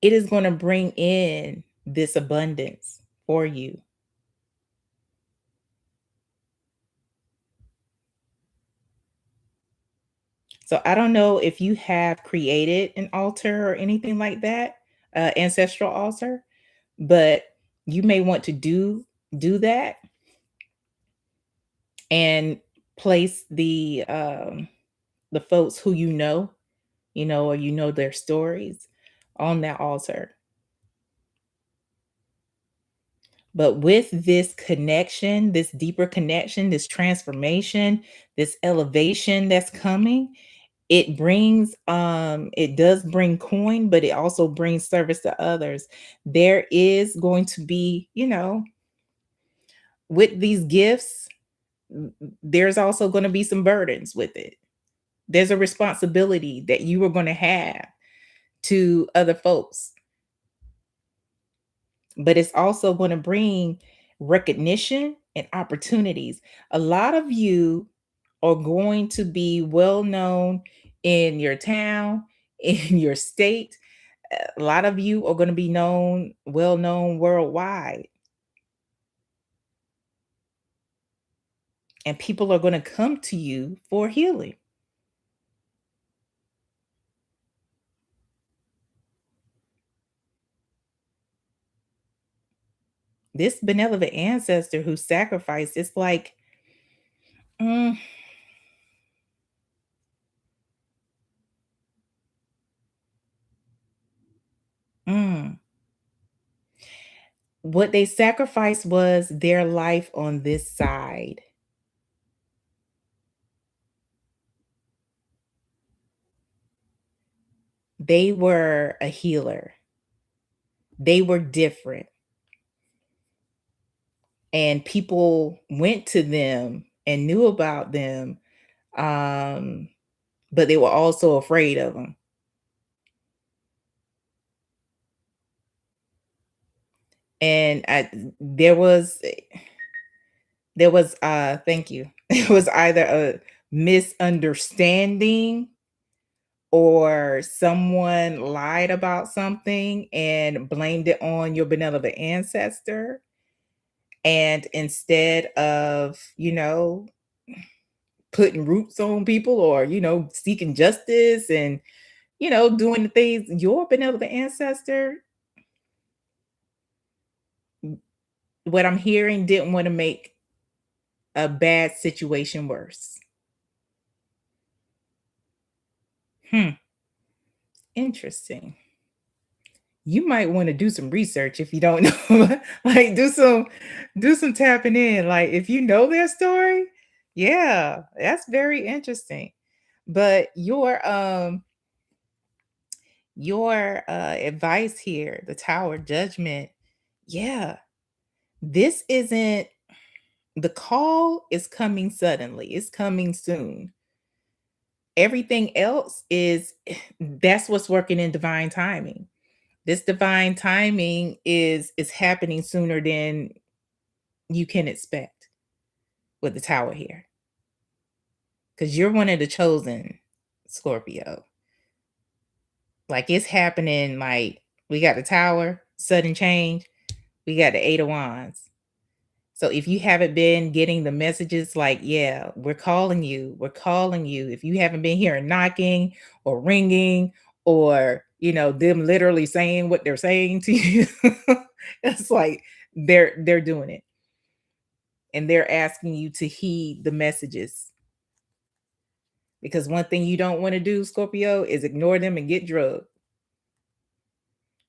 it is going to bring in this abundance for you. So I don't know if you have created an altar or anything like that, ancestral altar, but you may want to do that and place the folks who or their stories on that altar. But with this connection, this deeper connection, this transformation, this elevation that's coming, it does bring coin, but it also brings service to others. There is going to be, with these gifts, there's also going to be some burdens with it. There's a responsibility that you are going to have to other folks, but it's also going to bring recognition and opportunities. A lot of you are going to be well known in your town, in your state. A lot of you are going to be well known worldwide. and people are going to come to you for healing. This benevolent ancestor who sacrificed, it's like, mm, mm. What they sacrificed was their life on this side. They were a healer. They were different. And people went to them and knew about them, um, but they were also afraid of them. And there was thank you. It was either a misunderstanding or someone lied about something and blamed it on your benevolent ancestor. And instead of, putting roots on people or, seeking justice and, doing the things, your benevolent ancestor, what I'm hearing, didn't want to make a bad situation worse. Hmm. Interesting. You might want to do some research if you don't know. Like do some tapping in. Like if you know their story, yeah, that's very interesting. But your advice here, the tower judgment, yeah, this isn't the call is coming suddenly. It's coming soon. Everything else is that's what's working in divine timing. This divine timing is happening sooner than you can expect with the tower here. Because you're one of the chosen, Scorpio. Like it's happening, like we got the tower, sudden change, we got the eight of wands. So if you haven't been getting the messages like, yeah, we're calling you, we're calling you. If you haven't been hearing knocking or ringing or, them literally saying what they're saying to you, it's like they're doing it. And they're asking you to heed the messages. Because one thing you don't want to do, Scorpio, is ignore them and get drugged.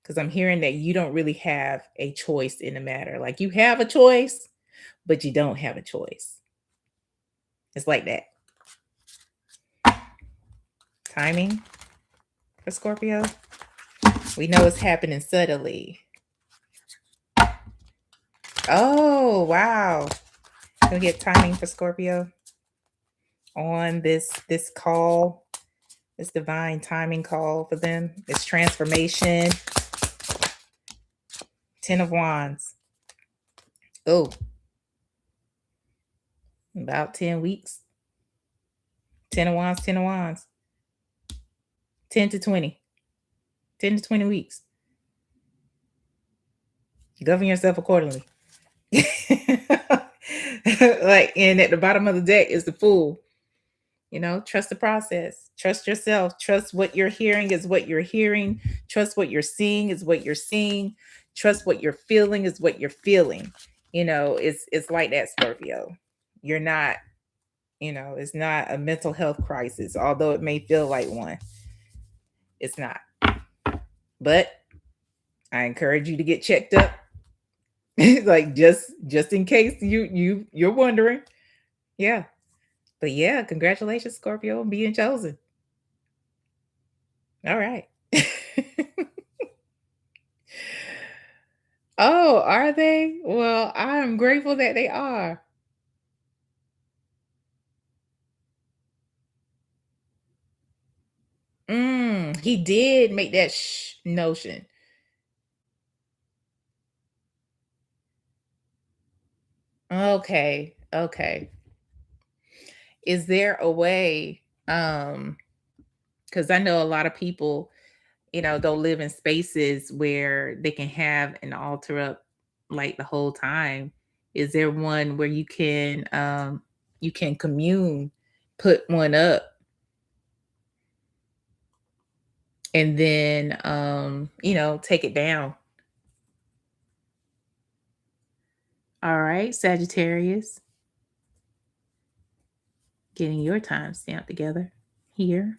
Because I'm hearing that you don't really have a choice in the matter. Like you have a choice, but you don't have a choice. It's like that. Timing for Scorpio. We know it's happening subtly. Oh, wow. Can we get timing for Scorpio on this call, this divine timing call for them? It's transformation. 10 of Wands. Oh, about 10 weeks. 10 of Wands, 10 of Wands. 10 to 20. 10 to 20 weeks. You govern yourself accordingly. Like, and at the bottom of the deck is the Fool. Trust the process. Trust yourself. Trust what you're hearing is what you're hearing. Trust what you're seeing is what you're seeing. Trust what you're feeling is what you're feeling. It's like that, Scorpio. You're not, it's not a mental health crisis, although it may feel like one. It's not. But I encourage you to get checked up. Like just in case you're wondering. Yeah. But yeah, congratulations, Scorpio, on being chosen. All right. Oh, are they? Well, I am grateful that they are. He did make that notion. Okay. Okay. Is there a way because I know a lot of people, don't live in spaces where they can have an altar up like the whole time. Is there one where you can you can commune, put one up, and then take it down. All right, Sagittarius, getting your timestamp together here.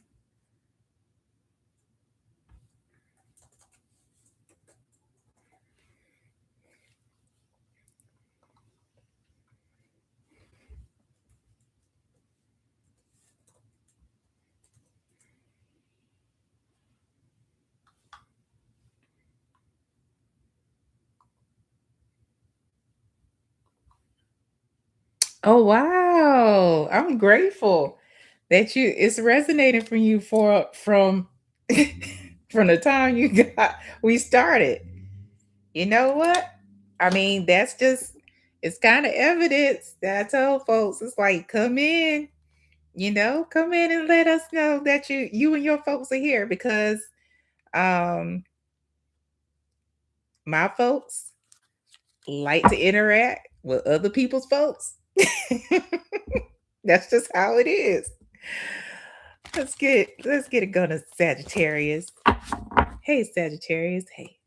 Oh wow. I'm grateful that you it's resonating from you for from from the time you got we started. You know what? I mean, that's just it's kind of evidence that I told folks. It's like come in, come in and let us know that you and your folks are here because um my folks like to interact with other people's folks. That's just how it is. Let's get it going to Sagittarius. Hey Sagittarius, hey.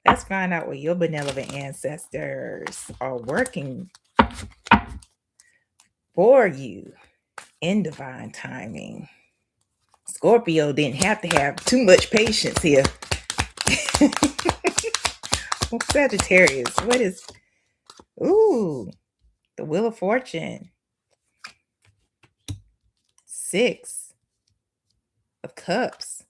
Let's find out what your benevolent ancestors are working for you in divine timing. Scorpio didn't have to have too much patience here. Well, Sagittarius, what is the Wheel of Fortune. 6 of Cups.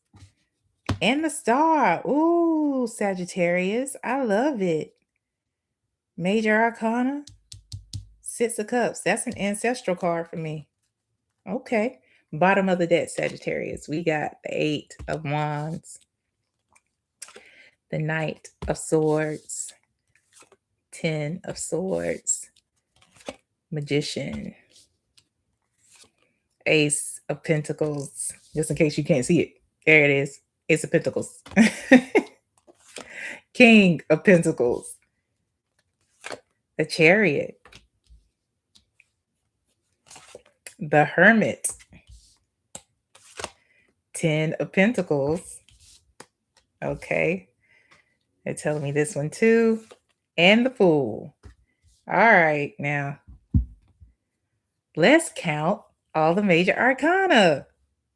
And the Star. Ooh, Sagittarius. I love it. Major Arcana. 6 of Cups. That's an ancestral card for me. Okay. Bottom of the deck, Sagittarius. We got the 8 of Wands. The Knight of Swords. 10 of Swords. Magician. Ace of Pentacles. Just in case you can't see it. There it is. Ace of Pentacles. King of Pentacles. The Chariot. The Hermit. 10 of Pentacles. Okay. They're telling me this one too. And the Fool. All right. Now, let's count all the major arcana.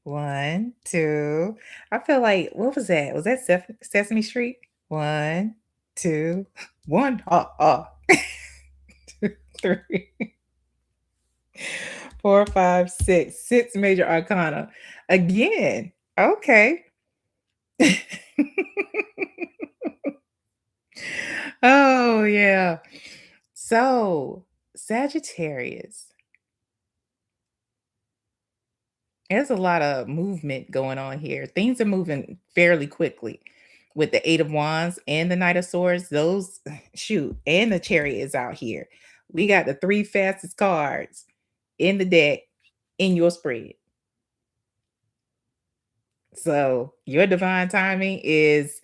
1, 2. I feel like, what was that? Was that Sesame Street? 1, 2, 1. 2, 3, 4, 5, 6. 6 major arcana. Again. Okay. Oh, yeah. So, Sagittarius, there's a lot of movement going on here. Things are moving fairly quickly with the 8 of Wands and the Knight of Swords. Those, shoot, and the Chariot is out here. We got the 3 fastest cards in the deck in your spread. So, your divine timing is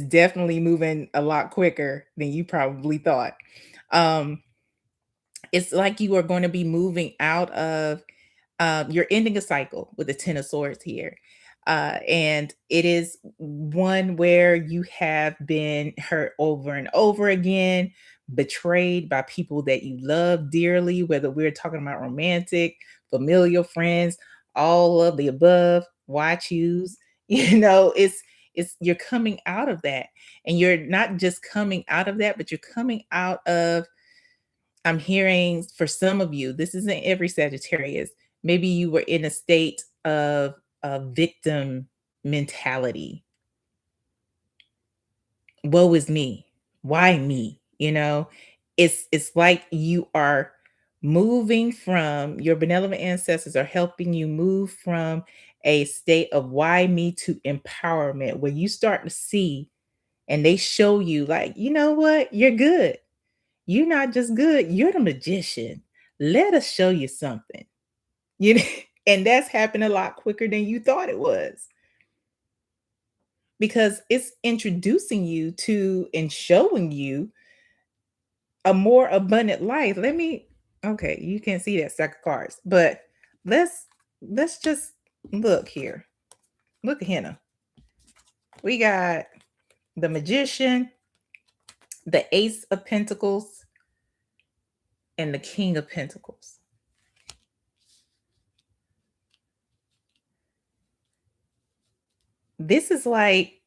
definitely moving a lot quicker than you probably thought. Um, it's like you are going to be moving out of you're ending a cycle with the 10 of swords here. And it is one where you have been hurt over and over again, betrayed by people that you love dearly, whether we're talking about romantic, familial, friends, all of the above. Why choose? It's you're coming out of that. And you're not just coming out of that, but you're coming out of I'm hearing for some of you, this isn't every Sagittarius. Maybe you were in a state of a victim mentality. Woe is me. Why me? It's like you are moving from your benevolent ancestors are helping you move from a state of why me to empowerment, where you start to see and they show you like, you know what? You're good. You're not just good, you're the magician. Let us show you something. You know, and that's happened a lot quicker than you thought it was. Because it's introducing you to and showing you a more abundant life. Okay, you can't see that stack of cards, but let's just look here. Look at Hannah. We got the Magician, the Ace of Pentacles, and the King of Pentacles. This is like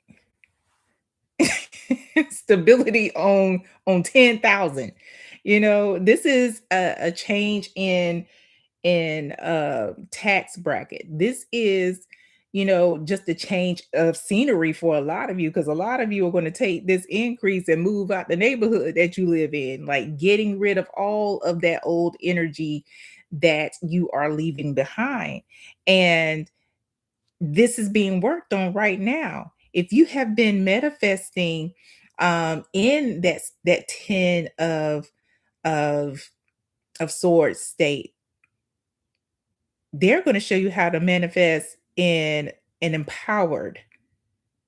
stability on 10,000. You know, this is a change in tax bracket. This is, you know, just a change of scenery for a lot of you, because a lot of you are going to take this increase and move out the neighborhood that you live in, like getting rid of all of that old energy that you are leaving behind. And this is being worked on right now. If you have been manifesting in that 10 of of swords state, they're going to show you how to manifest in an empowered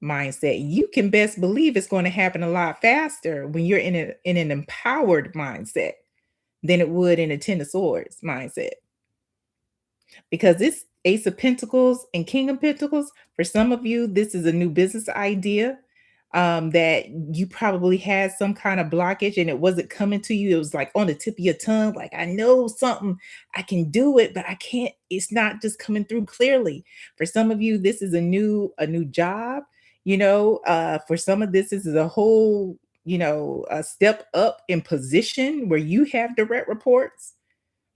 mindset. You can best believe it's going to happen a lot faster when you're in an empowered mindset than it would in a 10 of swords mindset, because this Ace of Pentacles and King of Pentacles, for some of you, this is a new business idea that you probably had some kind of blockage and it wasn't coming to you. It was like on the tip of your tongue, like, I know something, I can do it, but I can't, it's not just coming through clearly. For some of you, this is a new job, you know, for some of this is a whole, you know, a step up in position where you have direct reports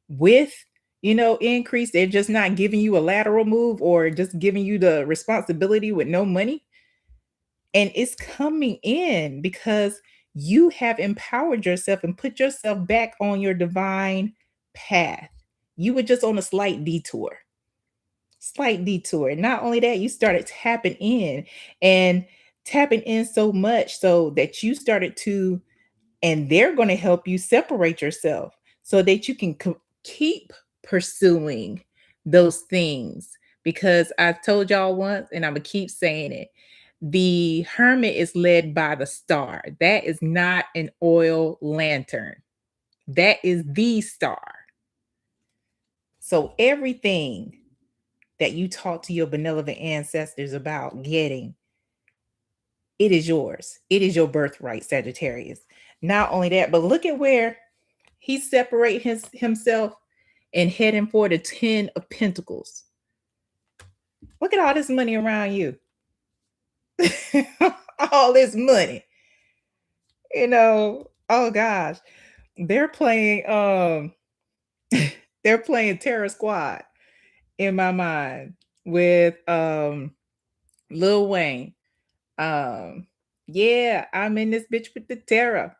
with, you know, increase. They're just not giving you a lateral move or just giving you the responsibility with no money. And it's coming in because you have empowered yourself and put yourself back on your divine path. You were just on a slight detour. Slight detour. And not only that, you started tapping in and tapping in so much so that you started to, and they're going to help you separate yourself so that you can keep pursuing those things. Because I've told y'all once, and I'm going to keep saying it, the hermit is led by the star. That is not an oil lantern. That is the star. So everything that you talk to your benevolent ancestors about getting, it is yours. It is your birthright, Sagittarius. Not only that, but look at where he separates himself and heading for the 10 of Pentacles. Look at all this money around you. All this money. You know, oh gosh. They're playing they're playing Terror Squad in my mind with Lil Wayne. Yeah, I'm in this bitch with the terror.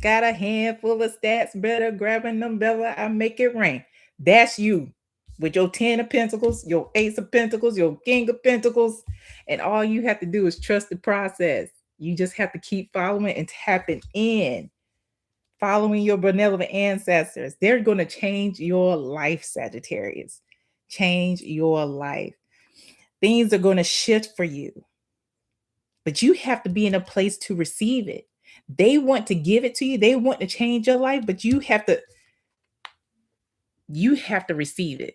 Got a handful of stats, better grab an umbrella, I make it rain. That's you with your 10 of Pentacles, your Ace of Pentacles, your King of Pentacles, and all you have to do is trust the process. You just have to keep following and tapping in, following your benevolent ancestors. They're going to change your life, Sagittarius. Change your life. Things are going to shift for you, but you have to be in a place to receive it. They want to give it to you. They want to change your life, but you have to receive it.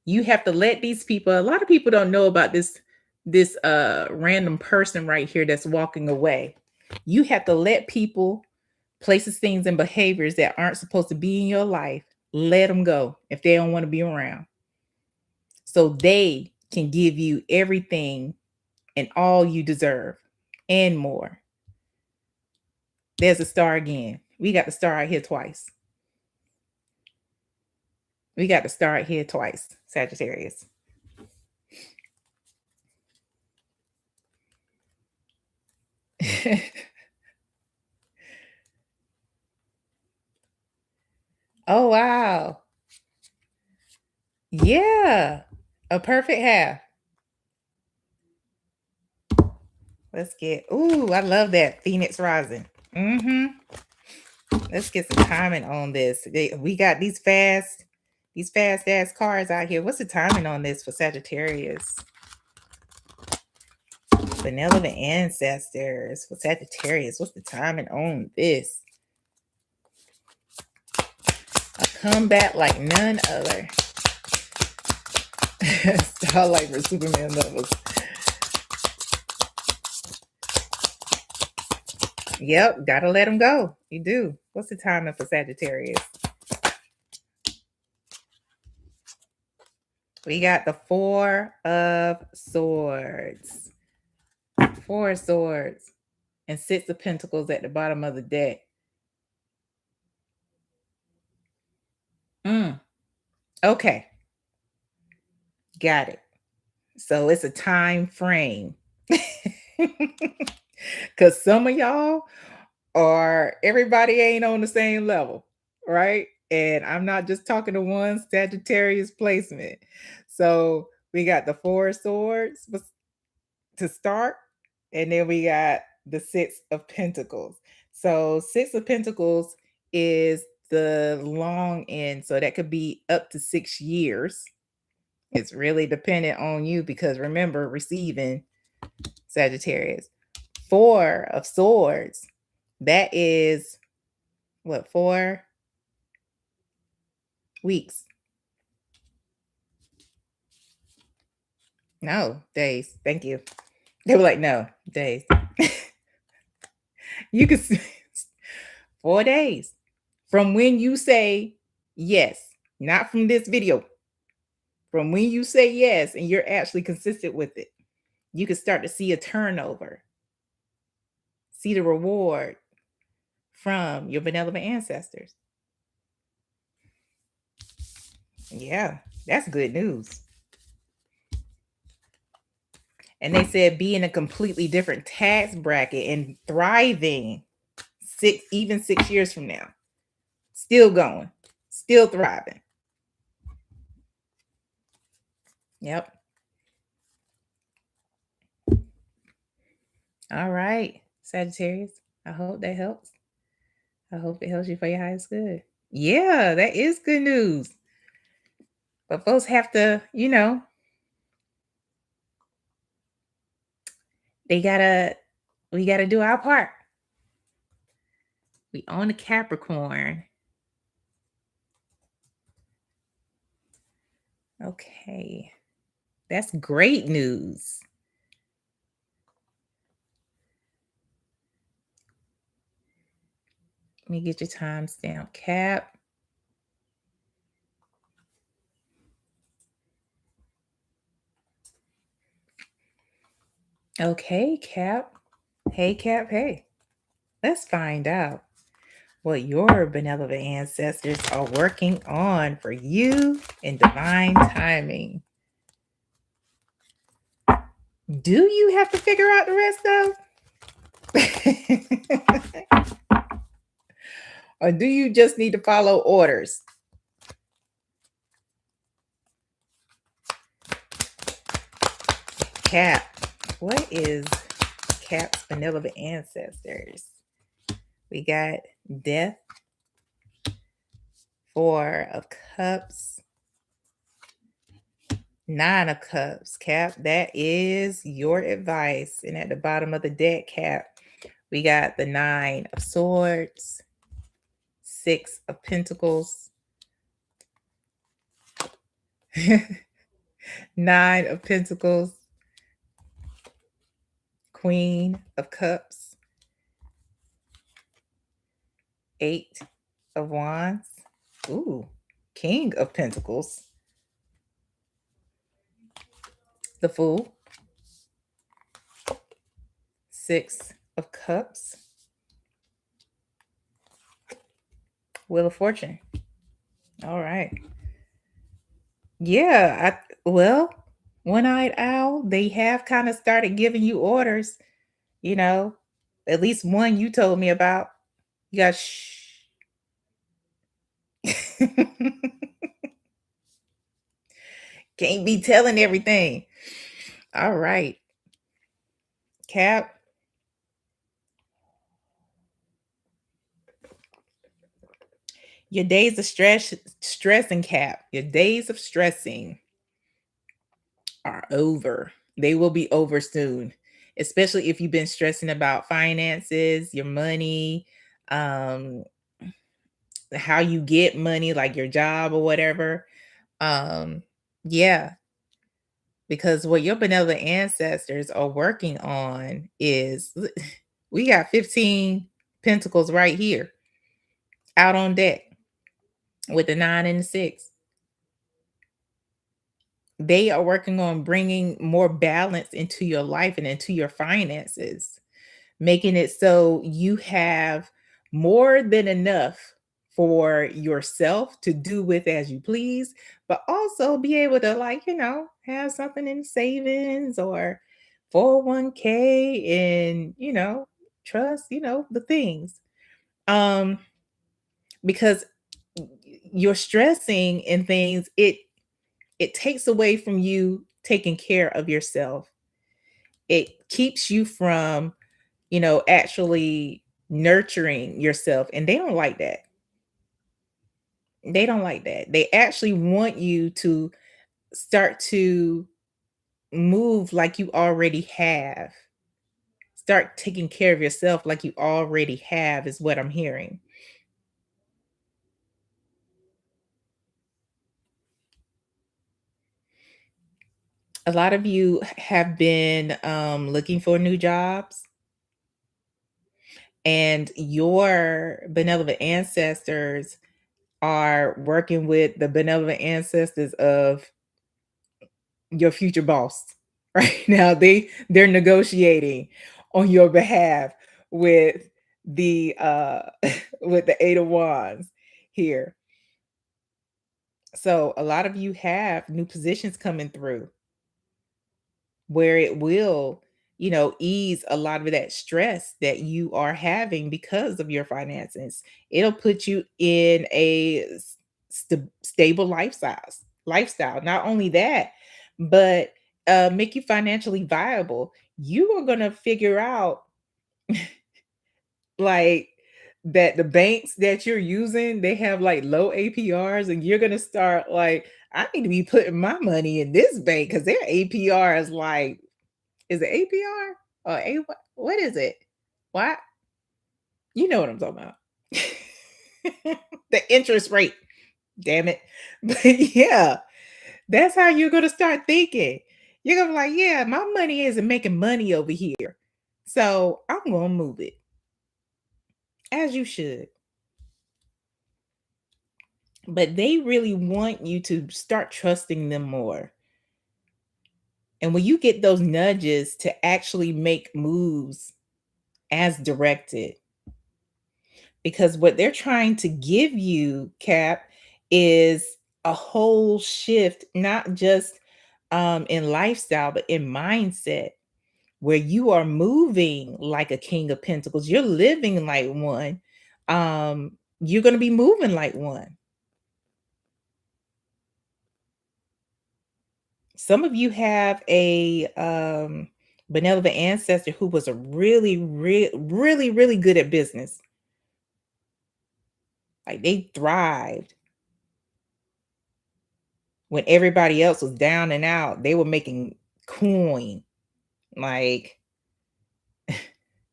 You have to let these people, a lot of people don't know about this random person right here that's walking away. You have to let people, places, things, and behaviors that aren't supposed to be in your life, let them go if they don't want to be around. So they can give you everything and all you deserve and more. There's a star again. We got the star out here twice. We got the star out here twice, Sagittarius. Oh, wow. Yeah. A perfect half. Let's get, ooh, I love that. Phoenix rising. Let's get some timing on this. We got these fast ass cards out here. What's the timing on this for Sagittarius? Benevolent ancestors for Sagittarius. What's the timing on this? come back like none other. Starlight for Superman levels. Yep, gotta let them go. You do. What's the timing for Sagittarius? We got the Four of Swords. Four of Swords. And Six of Pentacles at the bottom of the deck. Okay. Got it. So it's a time frame. Because some of y'all are, everybody ain't on the same level, right? And I'm not just talking to one Sagittarius placement. So we got the Four of Swords to start, and then we got the Six of Pentacles. So Six of Pentacles is the long end. So that could be up to 6 years. It's really dependent on you because remember, receiving Sagittarius. Four of Swords. That is what, 4 weeks? No, days. Thank you. They were like, no, days. You can see 4 days from when you say yes, not from this video. From when you say yes and you're actually consistent with it, you can start to see a turnover, see the reward from your benevolent ancestors. Yeah, that's good news. And they said be in a completely different tax bracket and thriving even 6 years from now. Still going, still thriving. Yep. All right, Sagittarius. I hope that helps. I hope it helps you for your highest good. Yeah, that is good news. But folks have to, we gotta do our part. We own a Capricorn. Okay. That's great news. Let me get your timestamp, Cap. Okay, Cap. Hey, Cap. Hey. Let's find out what your benevolent ancestors are working on for you in divine timing. Do you have to figure out the rest though? Or do you just need to follow orders? Cap. What is Cap's benevolent ancestors? We got Death, Four of Cups, Nine of Cups. Cap, that is your advice. And at the bottom of the deck, Cap, we got the Nine of Swords, Six of Pentacles, Nine of Pentacles, Queen of Cups, Eight of Wands, ooh, King of Pentacles, the Fool, Six of Cups, Wheel of Fortune. All right. Yeah, One-Eyed Owl, they have kind of started giving you orders, at least one you told me about. You got shh. Can't be telling everything. All right. Cap. Your days of stressing, Cap. Your days of stressing are over. They will be over soon, especially if you've been stressing about finances, your money, how you get money, like your job or whatever. Yeah, because what your benevolent ancestors are working on is we got 15 pentacles right here out on deck with the 9 and the 6. They are working on bringing more balance into your life and into your finances, making it so you have more than enough for yourself to do with as you please, but also be able to, like, have something in savings or 401k and, trust, the things. Um, because you're stressing and things, it takes away from you taking care of yourself. It keeps you from, actually nurturing yourself. And they don't like that. They don't like that. They actually want you to start to move like you already have. Start taking care of yourself like you already have, is what I'm hearing. A lot of you have been looking for new jobs, and your benevolent ancestors are working with the benevolent ancestors of your future boss. Right now they're negotiating on your behalf with the with the 8 of wands here. So a lot of you have new positions coming through where it will, ease a lot of that stress that you are having because of your finances. It'll put you in a stable lifestyle. Not only that, but make you financially viable. You are going to figure out, like, that the banks that you're using, they have like low APRs, and you're going to start like, I need to be putting my money in this bank because their APR is like, is it APR or A? What is it? What? You know what I'm talking about. The interest rate. Damn it. But yeah, that's how you're gonna start thinking. You're gonna be like, yeah, my money isn't making money over here. So I'm gonna move it. As you should. But they really want you to start trusting them more. And when you get those nudges to actually make moves as directed, because what they're trying to give you, Cap, is a whole shift, not just in lifestyle, but in mindset, where you are moving like a king of pentacles. You're living like one. You're going to be moving like one. Some of you have a benevolent ancestor who was a really good at business. Like, they thrived when everybody else was down and out. They were making coin. Like, I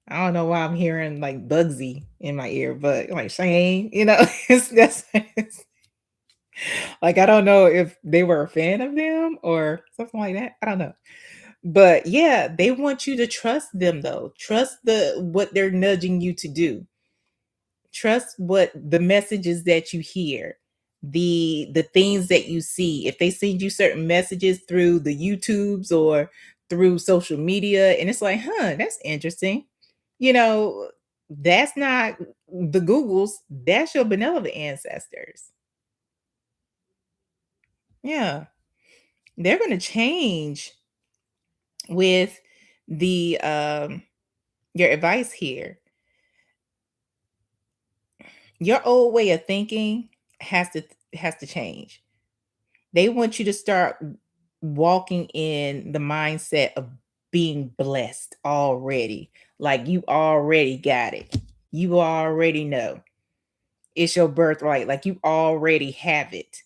don't know why I'm hearing like Bugsy in my ear, but like Shane, it's like, I don't know if they were a fan of them or something like that. I don't know. But yeah, they want you to trust them though. Trust what they're nudging you to do. Trust what the messages that you hear, the things that you see. If they send you certain messages through the YouTubes or through social media, and it's like, that's interesting. You know, that's not the Googles, that's your benevolent ancestors. Yeah. They're gonna change with the your advice here. Your old way of thinking has to change. They want you to start walking in the mindset of being blessed already. Like, you already got it. You already know. It's your birthright. Like, you already have it.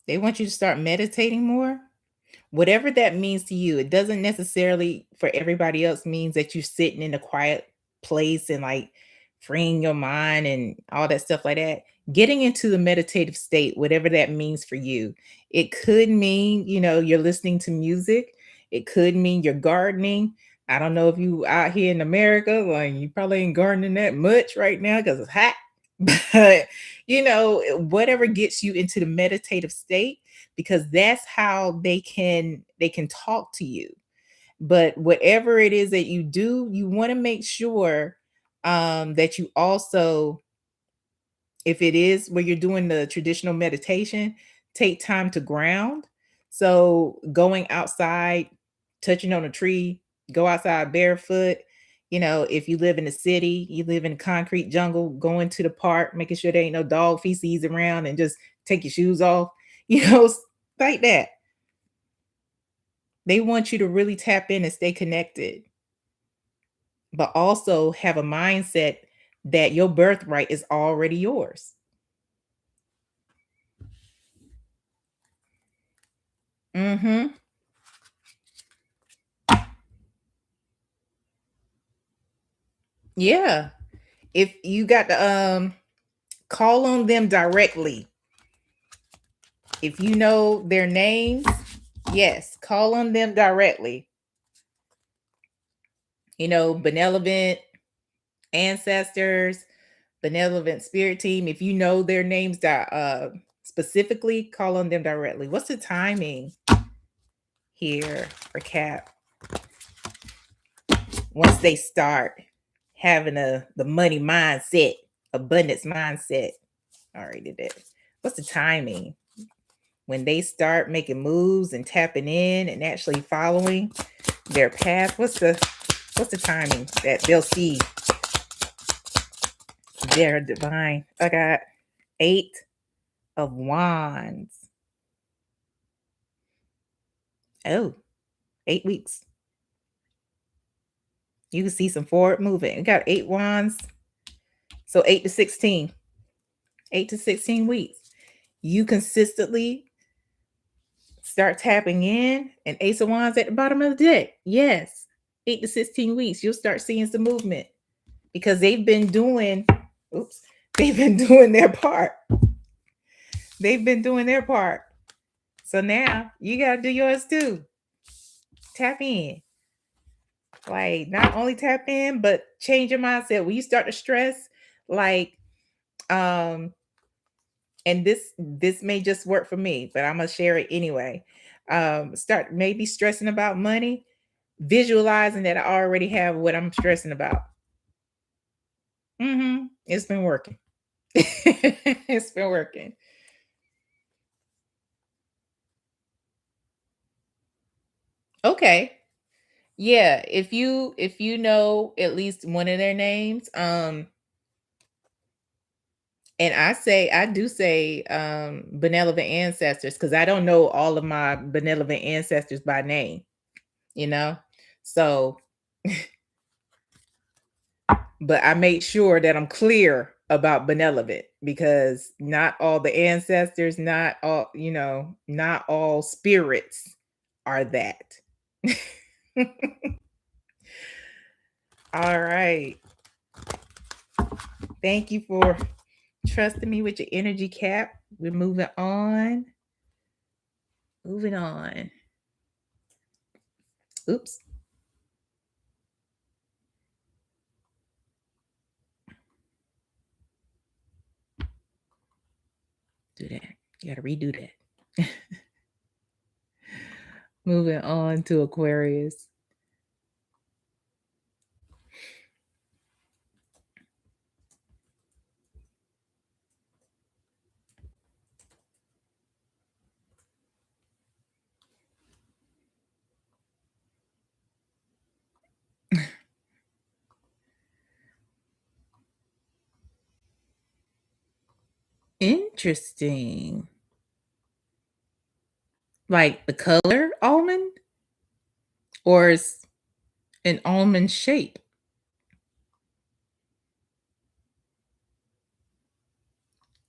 They want you to start meditating more. Whatever that means to you, it doesn't necessarily for everybody else means that you're sitting in a quiet place and like freeing your mind and all that stuff like that. Getting into the meditative state, whatever that means for you. It could mean, you're listening to music. It could mean you're gardening. I don't know if you out here in America, like you probably ain't gardening that much right now because it's hot. But whatever gets you into the meditative state, because that's how they can talk to you. But whatever it is that you do, you want to make sure that you also, if it is where you're doing the traditional meditation, take time to ground. So going outside, touching on a tree, go outside barefoot. If you live in the city, you live in a concrete jungle, going to the park, making sure there ain't no dog feces around and just take your shoes off, like that. They want you to really tap in and stay connected, but also have a mindset that your birthright is already yours. Mhm. Yeah. If you got to call on them directly. If you know their names, yes, call on them directly. Benevolent ancestors, benevolent spirit team. If you know their names specifically, call on them directly. What's the timing here for Cap once they start having the money mindset, abundance mindset? All right, did that. What's the timing when they start making moves and tapping in and actually following their path? What's the timing that they'll see their divine? I got 8 of Wands. Oh, 8 weeks. You can see some forward movement. You got 8 wands. So 8 to 16. 8 to 16 weeks. You consistently start tapping in, and Ace of Wands at the bottom of the deck. Yes. 8 to 16 weeks. You'll start seeing some movement because oops, they've been doing their part. They've been doing their part. So now you gotta do yours too. Tap in. Like not only tap in, but change your mindset. When you start to stress, like um, and this may just work for me, but I'm gonna share it anyway. Start maybe stressing about money, visualizing that I already have what I'm stressing about. It's been working. It's been working. Okay. Yeah, if you know at least one of their names, and I do say benevolent ancestors because I don't know all of my benevolent ancestors by name, you know. So, but I make sure that I'm clear about benevolent because not all the ancestors, not all spirits are that. All right. Thank you for trusting me with your energy, Cap. We're moving on. Moving on. Oops. Do that. You got to redo that. Moving on to Aquarius. Interesting. Like the color almond or is an almond shape?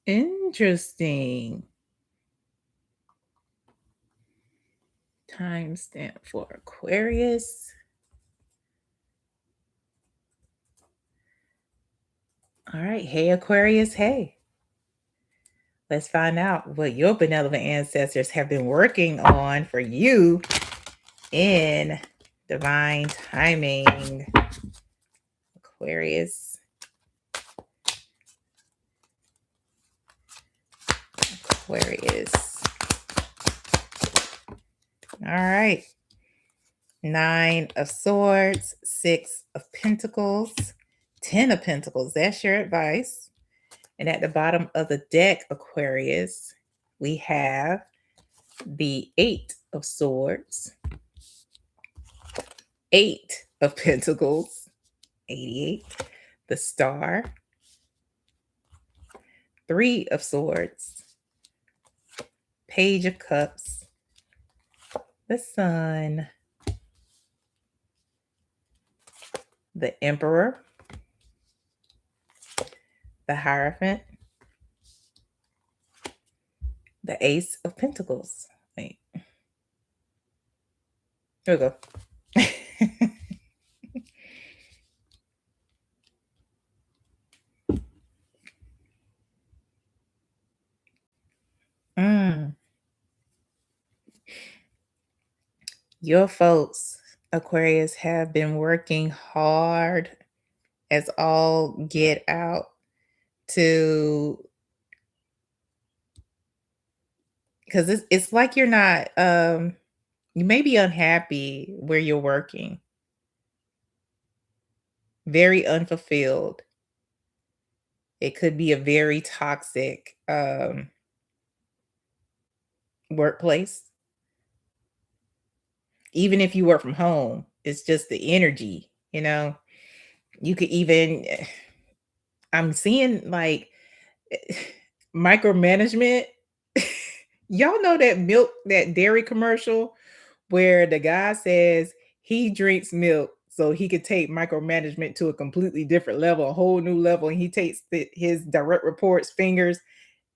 Interesting. Timestamp for Aquarius. All right. Hey, Aquarius. Hey. Let's find out what your benevolent ancestors have been working on for you in divine timing. Aquarius. Aquarius. All right. 9 of Swords, 6 of Pentacles, 10 of Pentacles. That's your advice. And at the bottom of the deck, Aquarius, we have the 8 of Swords, 8 of Pentacles, 88, the Star, 3 of Swords, Page of Cups, the Sun, the Emperor, the Hierophant, the Ace of Pentacles. Wait. Here we go. Your folks, Aquarius, have been working hard as all get out to, because it's like you're not, you may be unhappy where you're working, very unfulfilled. It could be a very toxic workplace. Even if you work from home, it's just the energy, you know. You could even, I'm seeing like micromanagement. Y'all know that milk, that dairy commercial where the guy says he drinks milk so he could take micromanagement to a completely different level, a whole new level. And he takes his direct reports fingers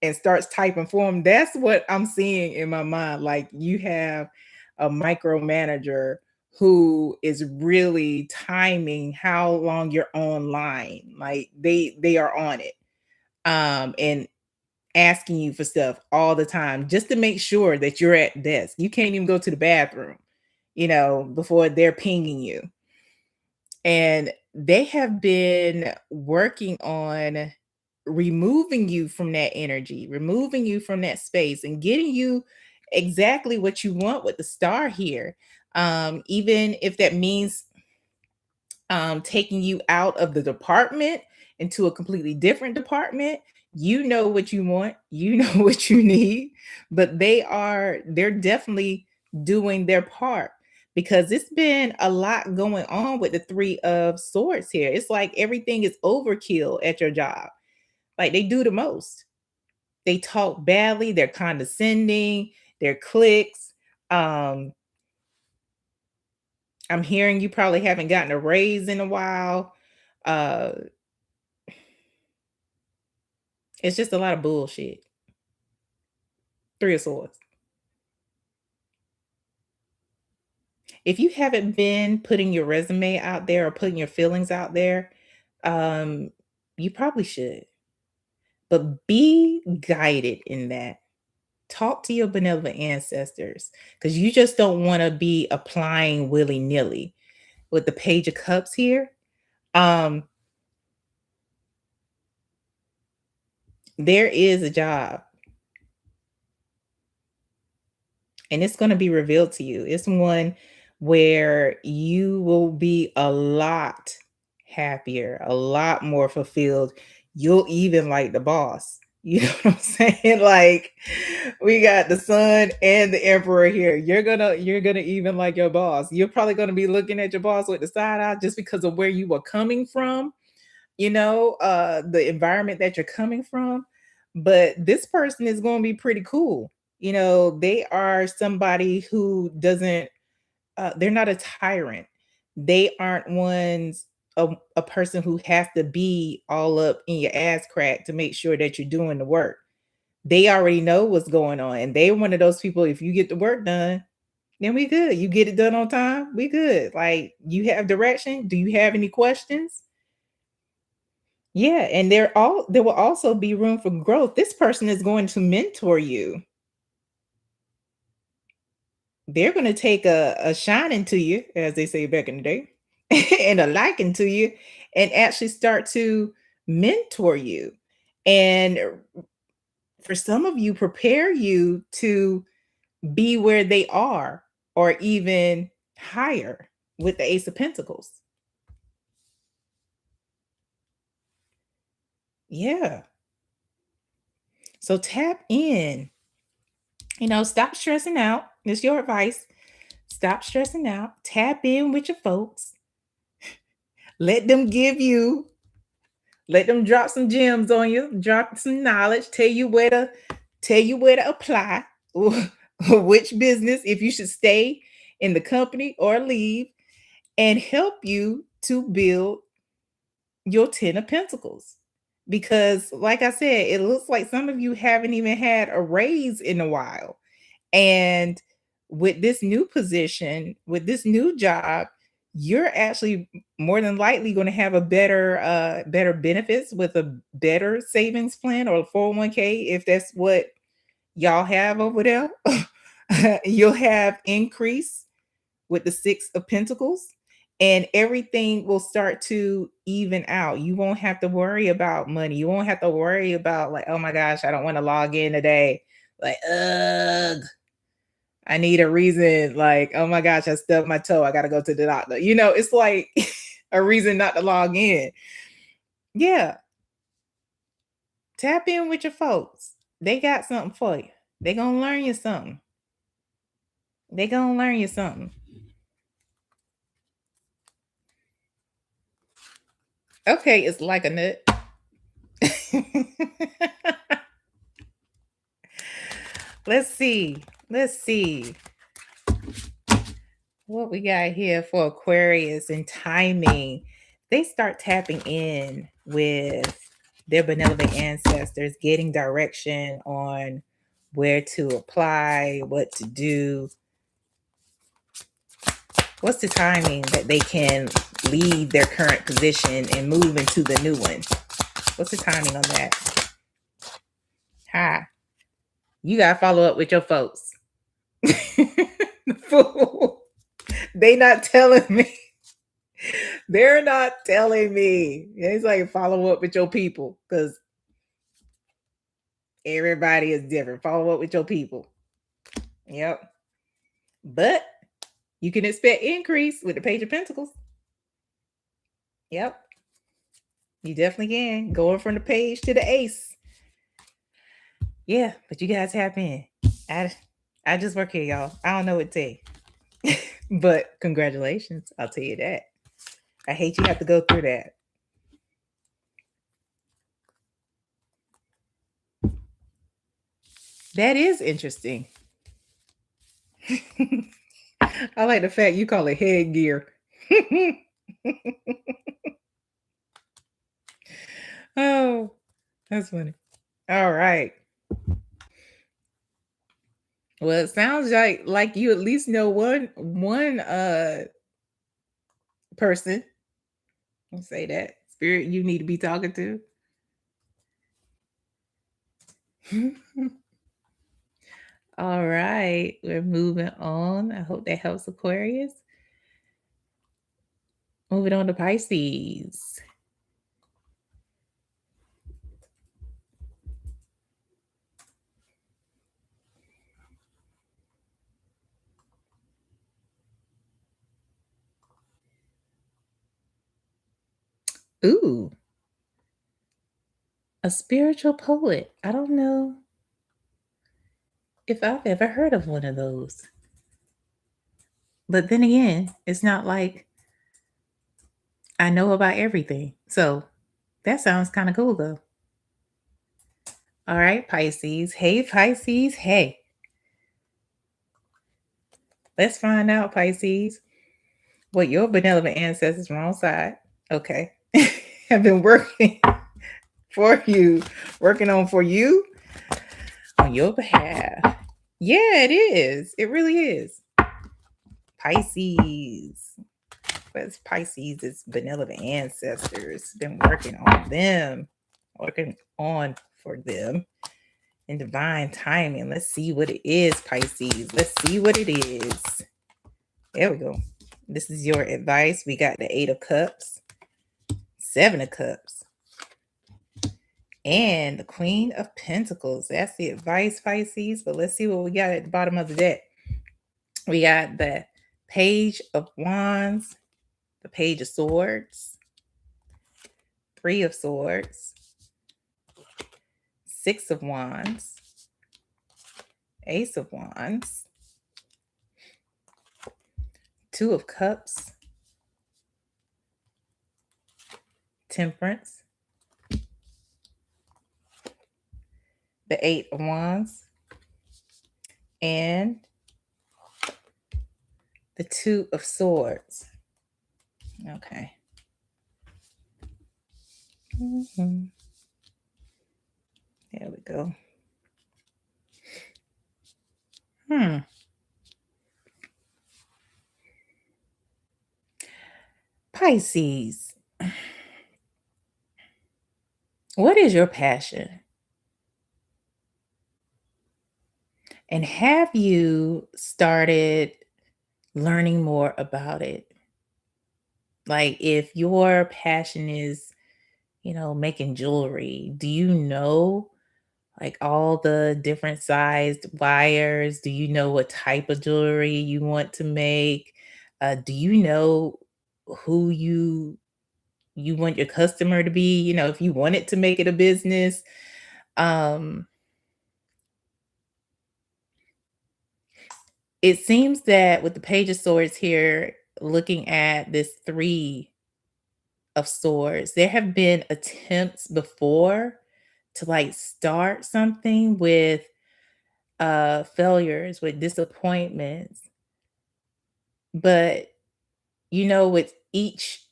and starts typing for him. That's what I'm seeing in my mind. Like you have a micromanager who is really timing how long you're online. Like they are on it. And asking you for stuff all the time just to make sure that you're at desk. You can't even go to the bathroom, you know, before they're pinging you. And they have been working on removing you from that energy, removing you from that space, and getting you exactly what you want with the star here. Even if that means taking you out of the department into a completely different department. You know what you want, you know what you need, but they're definitely doing their part because it's been a lot going on with the 3 of Swords here. It's like everything is overkill at your job. Like they do the most. They talk badly, they're condescending, they're cliques. I'm hearing you probably haven't gotten a raise in a while. Uh, it's just a lot of bullshit. 3 of Swords. If you haven't been putting your resume out there or putting your feelings out there, um, you probably should. But be guided in that. Talk to your benevolent ancestors because you just don't want to be applying willy-nilly. With the Page of Cups here, um, there is a job and it's going to be revealed to you. It's one where you will be a lot happier, a lot more fulfilled. You'll even like the boss. You know what I'm saying? Like we got the Sun and the Emperor here. You're gonna even like your boss. You're probably gonna be looking at your boss with the side eye just because of where you were coming from, you know, the environment that you're coming from. But this person is going to be pretty cool. You know, they are somebody who doesn't, they're not a tyrant. They aren't ones, a person who has to be all up in your ass crack to make sure that you're doing the work. They already know what's going on. And they're one of those people, if you get the work done, then we good. You get it done on time, we good. Like, you have direction. Do you have any questions? Yeah, and there will also be room for growth. This person is going to mentor you. They're going to take a shining to you, as they say back in the day, and a liking to you, and actually start to mentor you. And for some of you, prepare you to be where they are or even higher with the Ace of Pentacles. Yeah. So tap in. Stop stressing out. It's your advice. Stop stressing out. Tap in with your folks. Let them give you, let them drop some gems on you, drop some knowledge, tell you where to apply, which business, if you should stay in the company or leave, and help you to build your 10 of Pentacles. Because, like I said, it looks like some of you haven't even had a raise in a while. And with this new position, with this new job, you're actually more than likely going to have a better benefits with a better savings plan or a 401k if that's what y'all have over there. You'll have increase with the 6 of Pentacles, and everything will start to even out. You won't have to worry about money. You won't have to worry about, like, oh my gosh, I don't want to log in today. Like, ugh, I need a reason. Like, oh my gosh, I stubbed my toe. I got to go to the doctor. It's like a reason not to log in. Yeah. Tap in with your folks. They got something for you. They going to learn you something. They going to learn you something. Okay, it's like a nut. Let's see. Let's see what we got here for Aquarius and timing. They start tapping in with their benevolent ancestors, getting direction on where to apply, what to do. What's the timing that they can leave their current position and move into the new one? What's the timing on that? Hi. You got to follow up with your folks. Fool. They not telling me. They're not telling me. It's like, follow up with your people, because everybody is different. Follow up with your people. Yep. But you can expect increase with the Page of Pentacles. Yep. You definitely can. Going from the page to the ace. Yeah, but you guys tap in. I just work here, y'all. I don't know what to say. But congratulations. I'll tell you that. I hate you have to go through that. That is interesting. I like the fact you call it headgear. Oh, that's funny. All right. Well, it sounds like you at least know one person. I'll say that spirit you need to be talking to. All right, we're moving on. I hope that helps, Aquarius. Moving on to Pisces. Ooh, a spiritual poet. I don't know if I've ever heard of one of those. But then again, it's not like I know about everything. So that sounds kind of cool, though. All right, Pisces. Hey, Pisces. Hey. Let's find out, Pisces, what your benevolent ancestors, wrong side, okay, have been working for you, working on for you on your behalf. Yeah, it is. It really is. Pisces. What's Pisces? It's benevolent ancestors. Been working on them, working on for them in divine timing. Let's see what it is, Pisces. Let's see what it is. There we go. This is your advice. We got the Eight of Cups, Seven of Cups, and the Queen of Pentacles. That's the advice, Pisces. But let's see what we got at the bottom of the deck. We got the Page of Wands, the Page of Swords, Three of Swords, Six of Wands, Ace of Wands, Two of Cups, Temperance, the Eight of Wands, and the Two of Swords. Okay. There we go. Pisces. What is your passion? And have you started learning more about it? Like if your passion is, making jewelry, do you know like all the different sized wires? Do you know what type of jewelry you want to make? Do you know who you want your customer to be? If you wanted to make it a business, um, it seems that with the Page of Swords here, looking at this Three of Swords, there have been attempts before to like start something with failures, with disappointments. But with each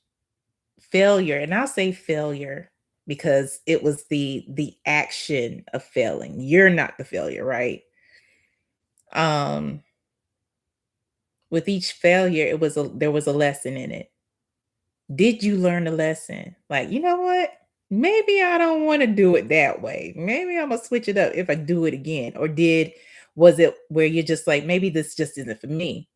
failure, and I'll say failure because it was the action of failing. You're not the failure, right? Um with each failure, there was a lesson in it. Did you learn a lesson? Like, you know what? Maybe I don't want to do it that way. Maybe I'm gonna switch it up if I do it again. Or was it where you're just like, maybe this just isn't for me?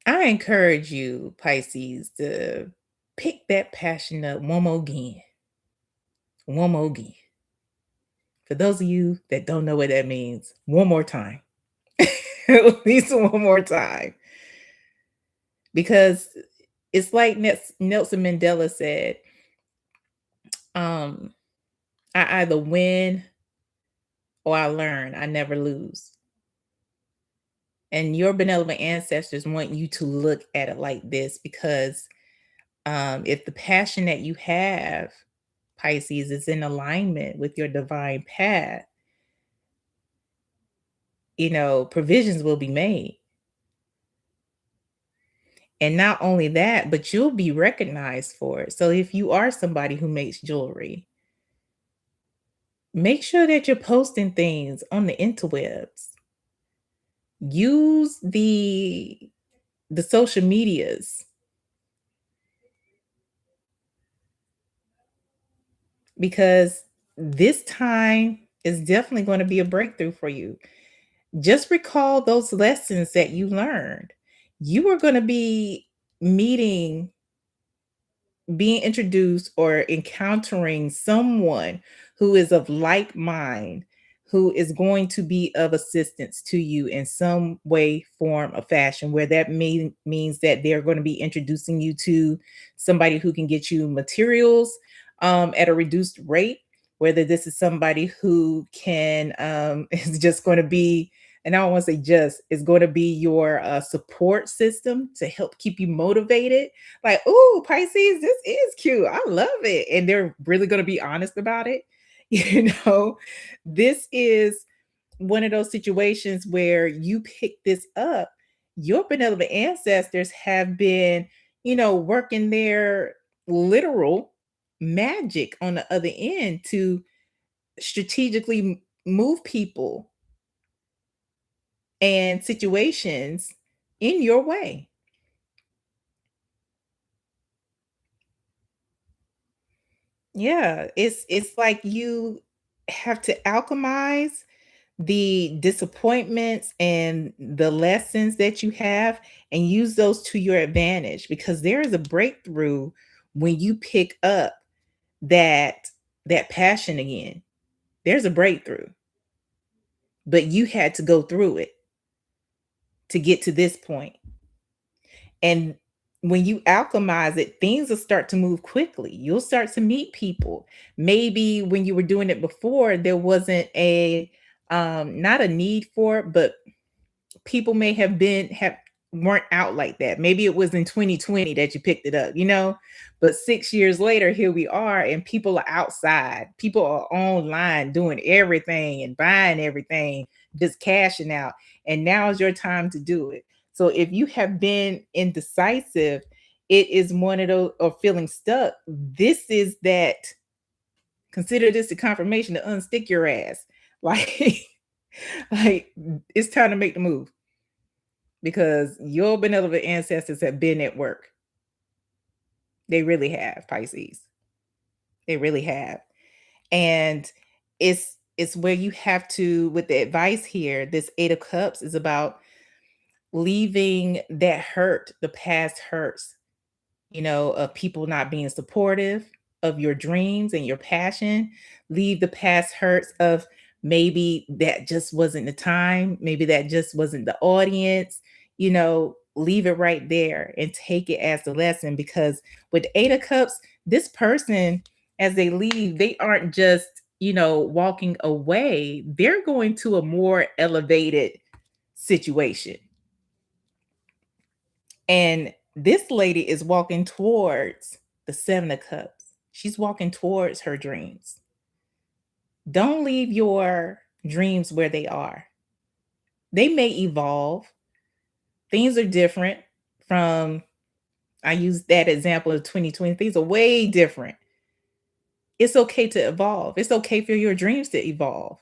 I encourage you, Pisces, to pick that passion up one more again. One more again. For those of you that don't know what that means, one more time. At least one more time. Because it's like Nelson Mandela said, I either win or I learn. I never lose. And your benevolent ancestors want you to look at it like this because if the passion that you have, Pisces, is in alignment with your divine path, provisions will be made. And not only that, but you'll be recognized for it. So if you are somebody who makes jewelry, make sure that you're posting things on the interwebs. Use the social medias because this time is definitely going to be a breakthrough for you. Just recall those lessons that you learned. You are going to be meeting, being introduced, or encountering someone who is of like mind, who is going to be of assistance to you in some way, form, or fashion, where that means that they're going to be introducing you to somebody who can get you materials at a reduced rate, whether this is somebody who can is just going to be, and I don't want to say just, is going to be your support system to help keep you motivated. Like, oh, Pisces, this is cute. I love it. And they're really going to be honest about it. This is one of those situations where you pick this up. Your benevolent ancestors have been, working their literal magic on the other end to strategically move people and situations in your way. Yeah, it's like you have to alchemize the disappointments and the lessons that you have and use those to your advantage because there is a breakthrough when you pick up that that passion again. There's a breakthrough, but you had to go through it to get to this point. And when you alchemize it, things will start to move quickly. You'll start to meet people. Maybe when you were doing it before, there wasn't a not a need for it, but people may have weren't out like that. Maybe it was in 2020 that you picked it up, you know? But 6 years later, here we are and people are outside. People are online doing everything and buying everything, just cashing out. And now is your time to do it. So if you have been indecisive, it is one of those or feeling stuck. This is that consider this a confirmation to unstick your ass. Like like it's time to make the move because your benevolent ancestors have been at work. They really have, Pisces. They really have. And it's where you have to, with the advice here, this Eight of Cups is about leaving that hurt, the past hurts, of people not being supportive of your dreams and your passion. Leave the past hurts of maybe that just wasn't the time, maybe that just wasn't the audience, leave it right there and take it as a lesson because with the Eight of Cups, this person, as they leave, they aren't just, walking away, they're going to a more elevated situation. And this lady is walking towards the Seven of Cups. She's walking towards her dreams. Don't leave your dreams where they are. They may evolve. Things are different from, I use that example of 2020. Things are way different. It's okay to evolve. It's okay for your dreams to evolve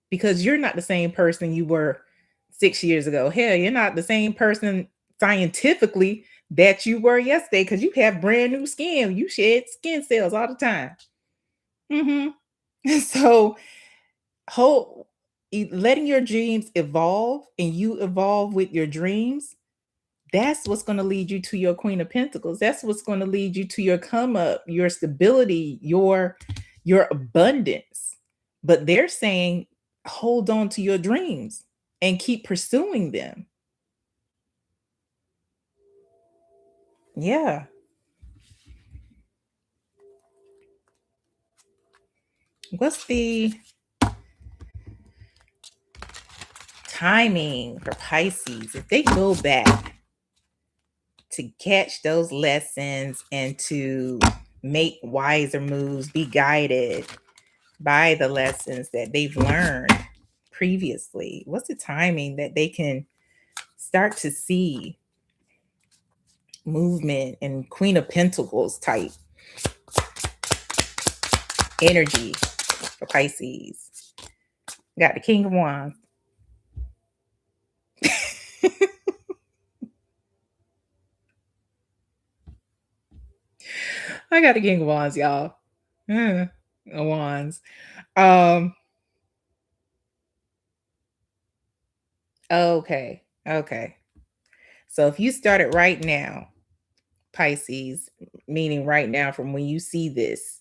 because you're not the same person you were 6 years ago. Hell, you're not the same person scientifically that you were yesterday because you have brand new skin. You shed skin cells all the time. Hmm. So, whole letting your dreams evolve and you evolve with your dreams, that's what's going to lead you to your Queen of Pentacles. That's what's going to lead you to your come up, your stability, your abundance. But they're saying hold on to your dreams and keep pursuing them. Yeah. What's the timing for Pisces? If they go back to catch those lessons and to make wiser moves, be guided by the lessons that they've learned previously, what's the timing that they can start to see movement and Queen of Pentacles type energy for Pisces? Got the King of Wands. I got the King of Wands, y'all. Wands. Um, okay. Okay. So if you started right now, Pisces, meaning right now from when you see this,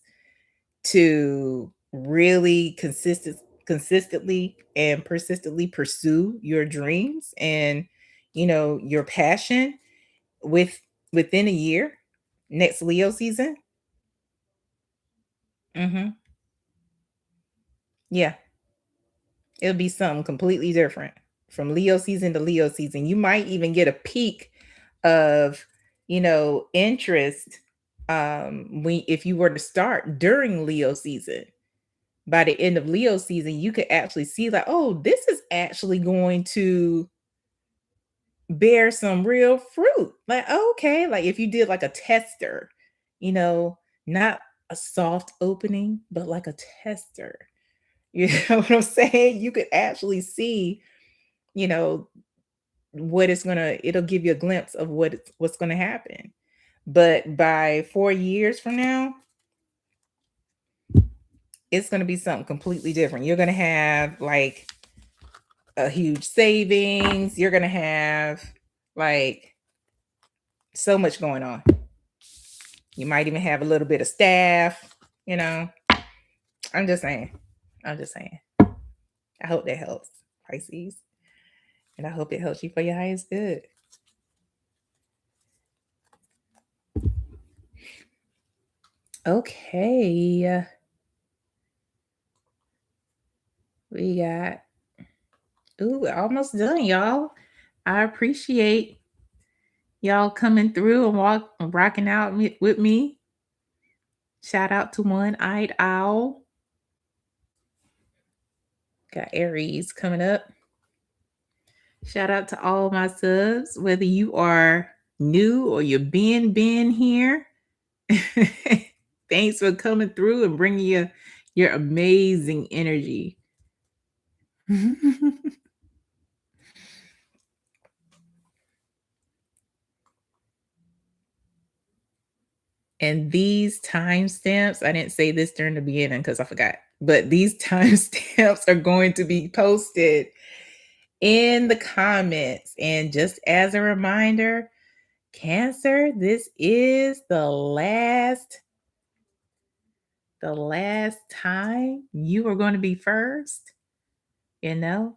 to really consistently and persistently pursue your dreams and your passion with within a year, next Leo season. Hmm. Yeah, it'll be something completely different from Leo season to Leo season. You might even get a peak of, interest when if you were to start during Leo season. By the end of Leo season, you could actually see like, oh, this is actually going to bear some real fruit. Like, okay, like if you did like a tester, not a soft opening, but like a tester. You know what I'm saying? You could actually see, you know, it'll give you a glimpse of what's gonna happen. But by 4 years from now, it's gonna be something completely different. You're gonna have like a huge savings. You're gonna have like so much going on. You might even have a little bit of staff, you know. I'm just saying. I'm just saying. I hope that helps, Pisces. And I hope it helps you for your highest good. Okay. We got, ooh, we're almost done, y'all. I appreciate y'all coming through and rocking out with me. Shout out to One Eyed Owl. Got Aries coming up. Shout out to all my subs, whether you are new or you're been here. Thanks for coming through and bringing your amazing energy. And these timestamps, I didn't say this during the beginning because I forgot, but these timestamps are going to be posted in the comments. And just as a reminder, Cancer, this is the last time you are going to be first, you know,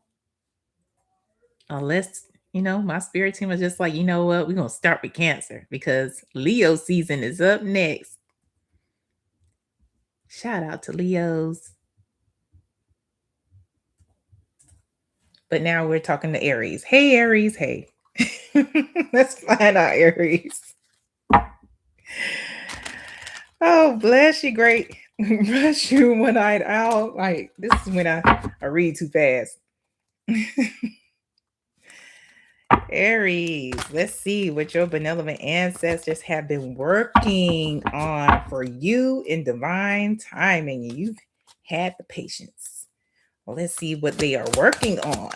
unless, my spirit team was just like, you know what, we're going to start with Cancer because Leo season is up next. Shout out to Leos. But now we're talking to Aries. Hey, Aries. Hey. Let's find out, Aries. Oh, bless you, great. Bless you, one-eyed owl. Like, this is when I read too fast. Aries, let's see what your benevolent ancestors have been working on for you in divine timing. You've had the patience. Well, let's see what they are working on.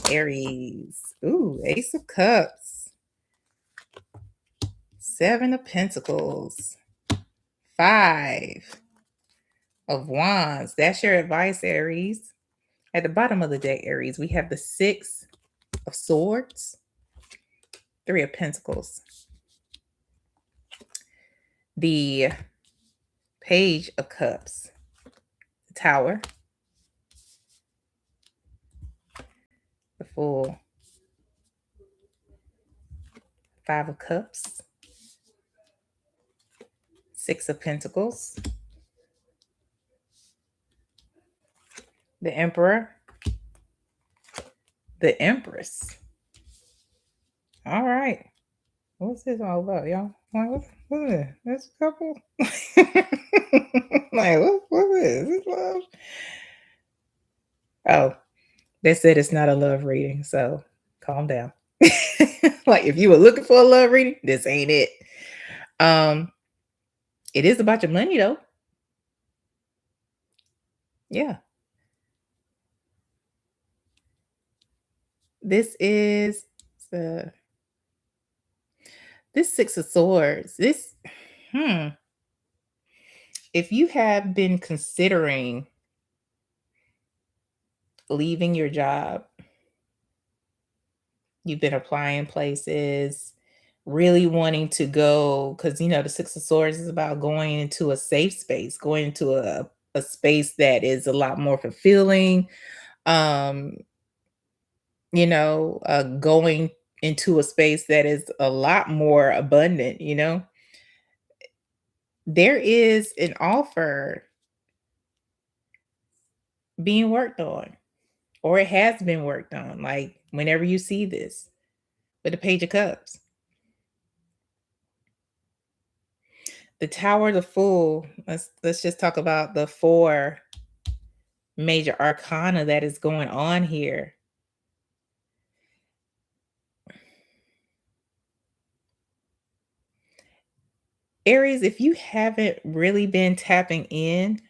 Aries. Ooh, Ace of Cups. Seven of Pentacles. Five of Wands. That's your advice, Aries. At the bottom of the deck, Aries, we have the Six of Swords. Three of Pentacles. The Page of Cups. The Tower. The Fool. Five of Cups. Six of Pentacles. The Emperor. The Empress. All right. What's this all about, y'all? Like, what's this? That's a couple? Like, what's this? Is this love? Oh, they said it's not a love reading, so calm down. Like, if you were looking for a love reading, this ain't it. It is about your money, though. Yeah. This is the this Six of Swords. If you have been considering leaving your job, you've been applying places, really wanting to go, because the Six of Swords is about going into a safe space, going into a space that is a lot more fulfilling. Um, going into a space that is a lot more abundant, there is an offer being worked on, or it has been worked on. Like, whenever you see this with the Page of Cups, the Tower, the Fool. Let's just talk about the four major arcana that is going on here. Aries, if you haven't really been tapping in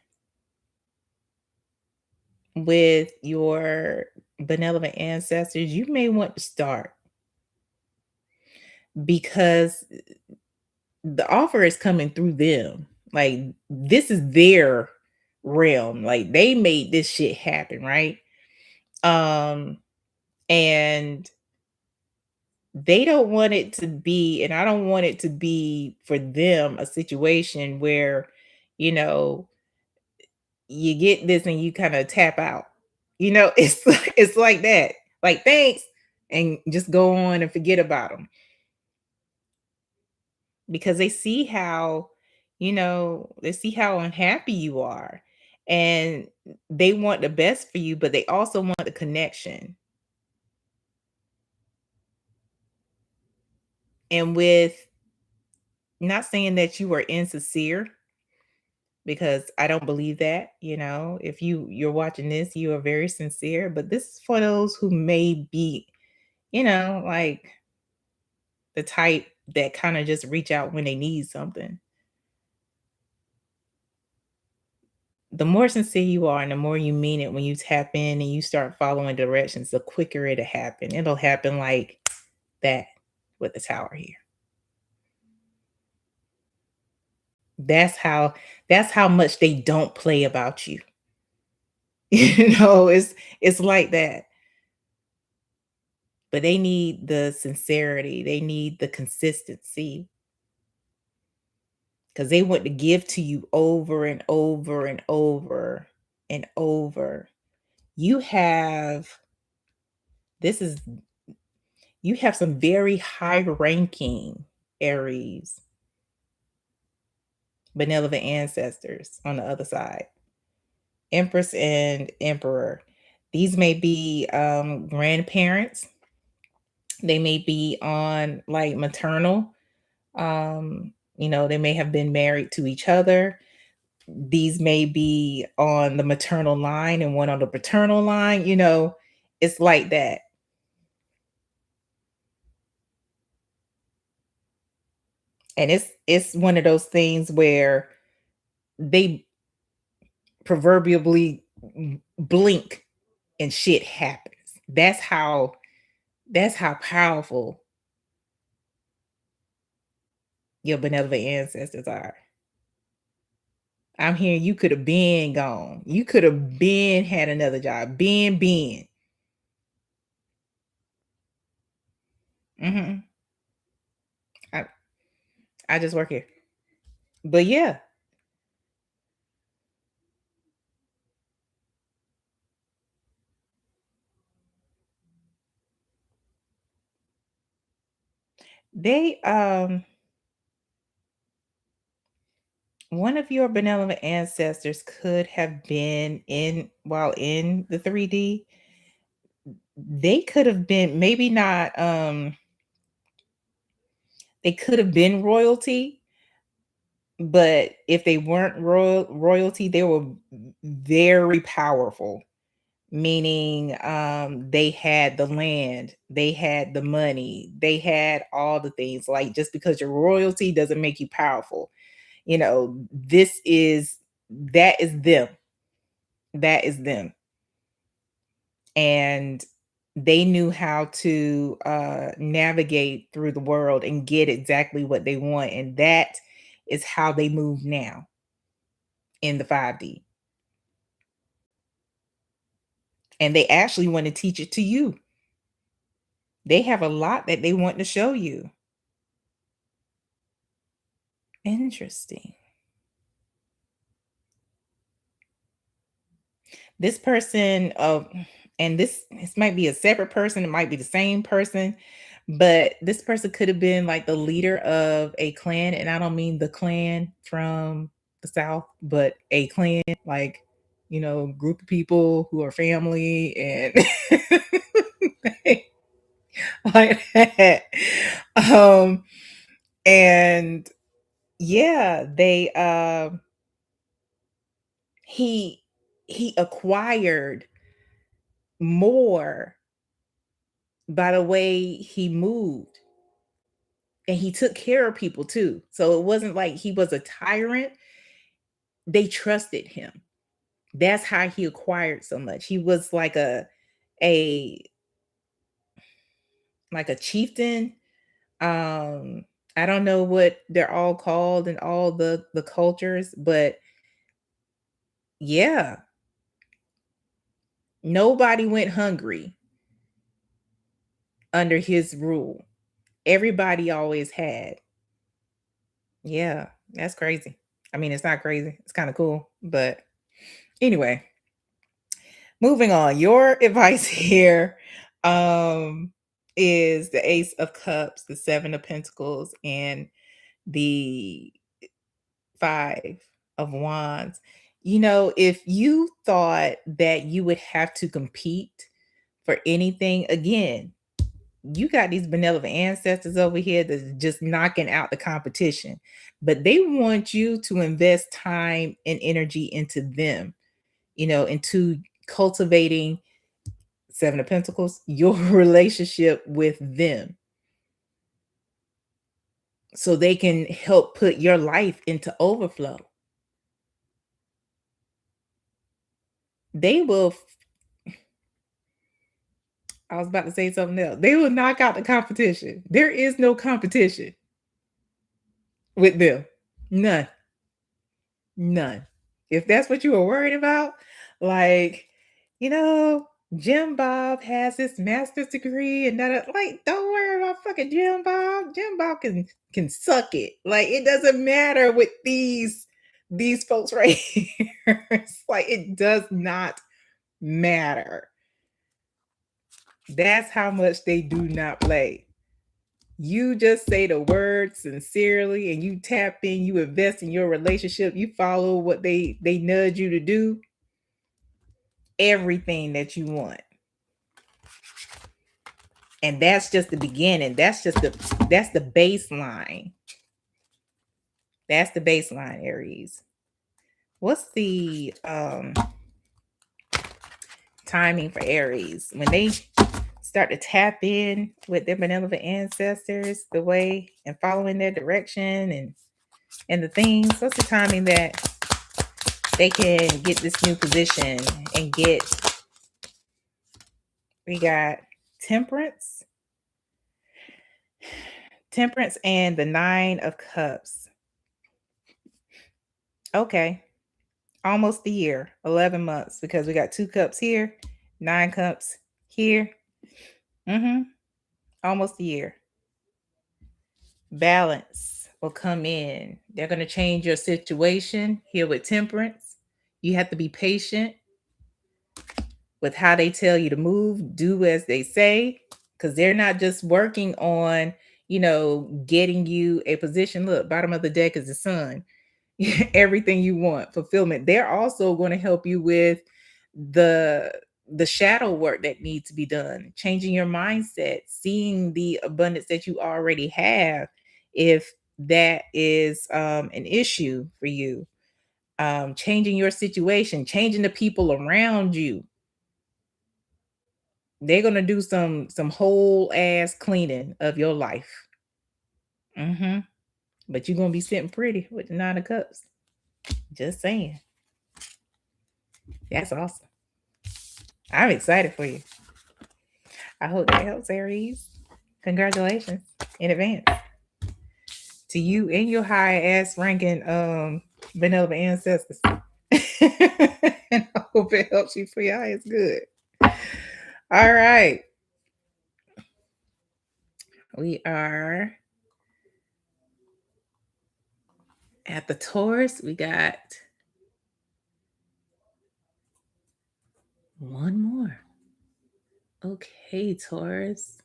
with your benevolent ancestors, you may want to start because the offer is coming through them. Like this is their realm. Like they made this shit happen, right? Um and they don't want it to be, and I don't want it to be for them a situation where, you know, you get this and you kind of tap out. It's like that. Like thanks and just go on and forget about them because they see how unhappy you are and they want the best for you, but they also want the connection. And with not saying that you are insincere because I don't believe that, if you're watching this, you are very sincere, but this is for those who may be, like the type that kind of just reach out when they need something. The more sincere you are and the more you mean it when you tap in and you start following directions, the quicker it'll happen. It'll happen like that with the tower here. That's how that's how much they don't play about you. It's like that. But they need the sincerity. They need the consistency because they want to give to you over and over and over and over. You have this is you have some very high ranking Aries benevolent ancestors on the other side. Empress and Emperor. These may be grandparents. They may be on like maternal. They may have been married to each other. These may be on the maternal line and one on the paternal line. It's like that. And it's one of those things where they proverbially blink and shit happens. That's how powerful your benevolent ancestors are. I'm hearing you could have been gone. You could have been had another job. Been. Hmm. I, I just work here. But yeah, they one of your benevolent ancestors could have been in while in the 3D. They could have been maybe not they could have been royalty, but if they weren't royalty, they were very powerful, meaning they had the land, they had the money, they had all the things. Like just because you're royalty doesn't make you powerful. This is that is them. That is them. And they knew how to navigate through the world and get exactly what they want. And that is how they move now in the 5D. And they actually want to teach it to you. They have a lot that they want to show you. Interesting. This person, and this might be a separate person, it might be the same person, but this person could have been like the leader of a clan, and I don't mean the clan from the South, but a clan, like group of people who are family and like that. Um, and yeah, they he he acquired more by the way he moved, and he took care of people too. So it wasn't like he was a tyrant. They trusted him. That's how he acquired so much. He was a like a chieftain. Um, I don't know what they're all called in all the cultures, but yeah, nobody went hungry under his rule. Everybody always had. Yeah, that's crazy. I mean, it's not crazy. It's kind of cool, but anyway, moving on. Your advice here um is the Ace of Cups, the Seven of Pentacles, and the Five of Wands. You know, if you thought that you would have to compete for anything again, you got these benevolent ancestors over here that's just knocking out the competition, but they want you to invest time and energy into them, into cultivating Seven of Pentacles, your relationship with them, so they can help put your life into overflow. They will, I was about to say something else. They will knock out the competition. There is no competition with them. None. None. If that's what you were worried about, like, you know, Jim Bob has his master's degree and that, like, don't worry about fucking Jim Bob. Jim Bob can suck it. Like, it doesn't matter with these folks right here. It's like it does not matter. That's how much they do not play. You just say the word sincerely and you tap in, you invest in your relationship, you follow what they nudge you to do, everything that you want. And that's just the beginning. That's the baseline. That's the baseline, Aries. What's the timing for Aries when they start to tap in with their benevolent ancestors, the way and following their direction and the things? What's the timing that they can get this new position and get? We got Temperance and the Nine of Cups. Okay, almost a year, 11 months, because we got 2 cups here, 9 cups here. Almost a year. Balance will come in. They're going to change your situation here with Temperance. You have to be patient with how they tell you to move, do as they say, because they're not just working on, getting you a position. Look, bottom of the deck is the sun. Everything you want, fulfillment. They're also going to help you with the shadow work that needs to be done, changing your mindset, seeing the abundance that you already have, if that is an issue for you. Changing your situation, changing the people around you. They're gonna do some whole ass cleaning of your life. But you're gonna be sitting pretty with the Nine of Cups. Just saying. That's awesome. I'm excited for you. I hope that helps, Aries. Congratulations in advance to you and your high ass ranking benevolent ancestors. And I hope it helps you for your highest good. All right. We are at the Taurus. We got one more. Okay, Taurus.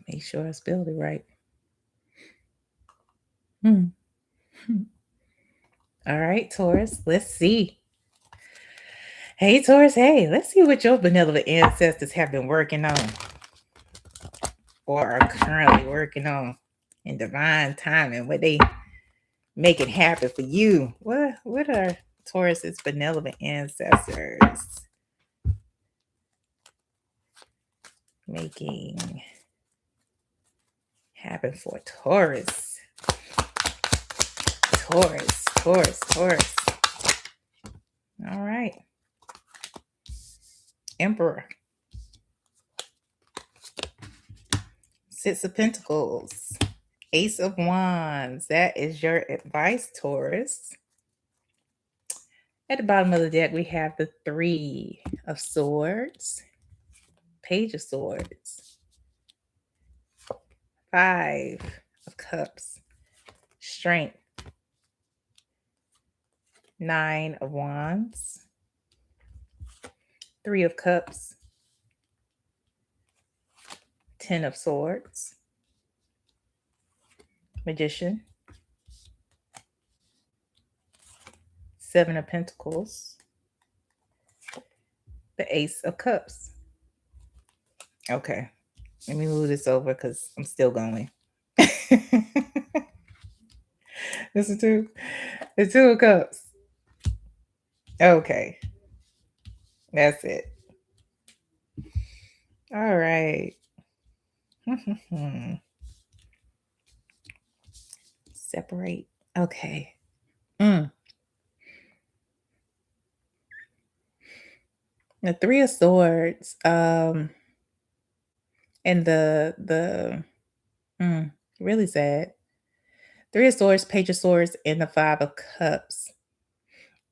Make sure I spelled it right. All right, Taurus. Let's see. Hey, Taurus. Hey, let's see what your benevolent ancestors have been working on or are currently working on in divine timing. What they make it happen for you. What are Taurus's benevolent ancestors making happen for Taurus. Taurus, Taurus, Taurus. All right. Emperor. Six of Pentacles. Ace of Wands. That is your advice, Taurus. At the bottom of the deck, we have the Three of Swords. Page of Swords. Five of Cups. Strength. Nine of Wands. Three of Cups. Ten of Swords. Magician. Seven of Pentacles. The Ace of Cups. Okay. Let me move this over because I'm still going. This is the Two of Cups. Okay. That's it. All right. Separate. Okay. The Three of Swords. And really sad. Three of Swords, Page of Swords, and the Five of Cups.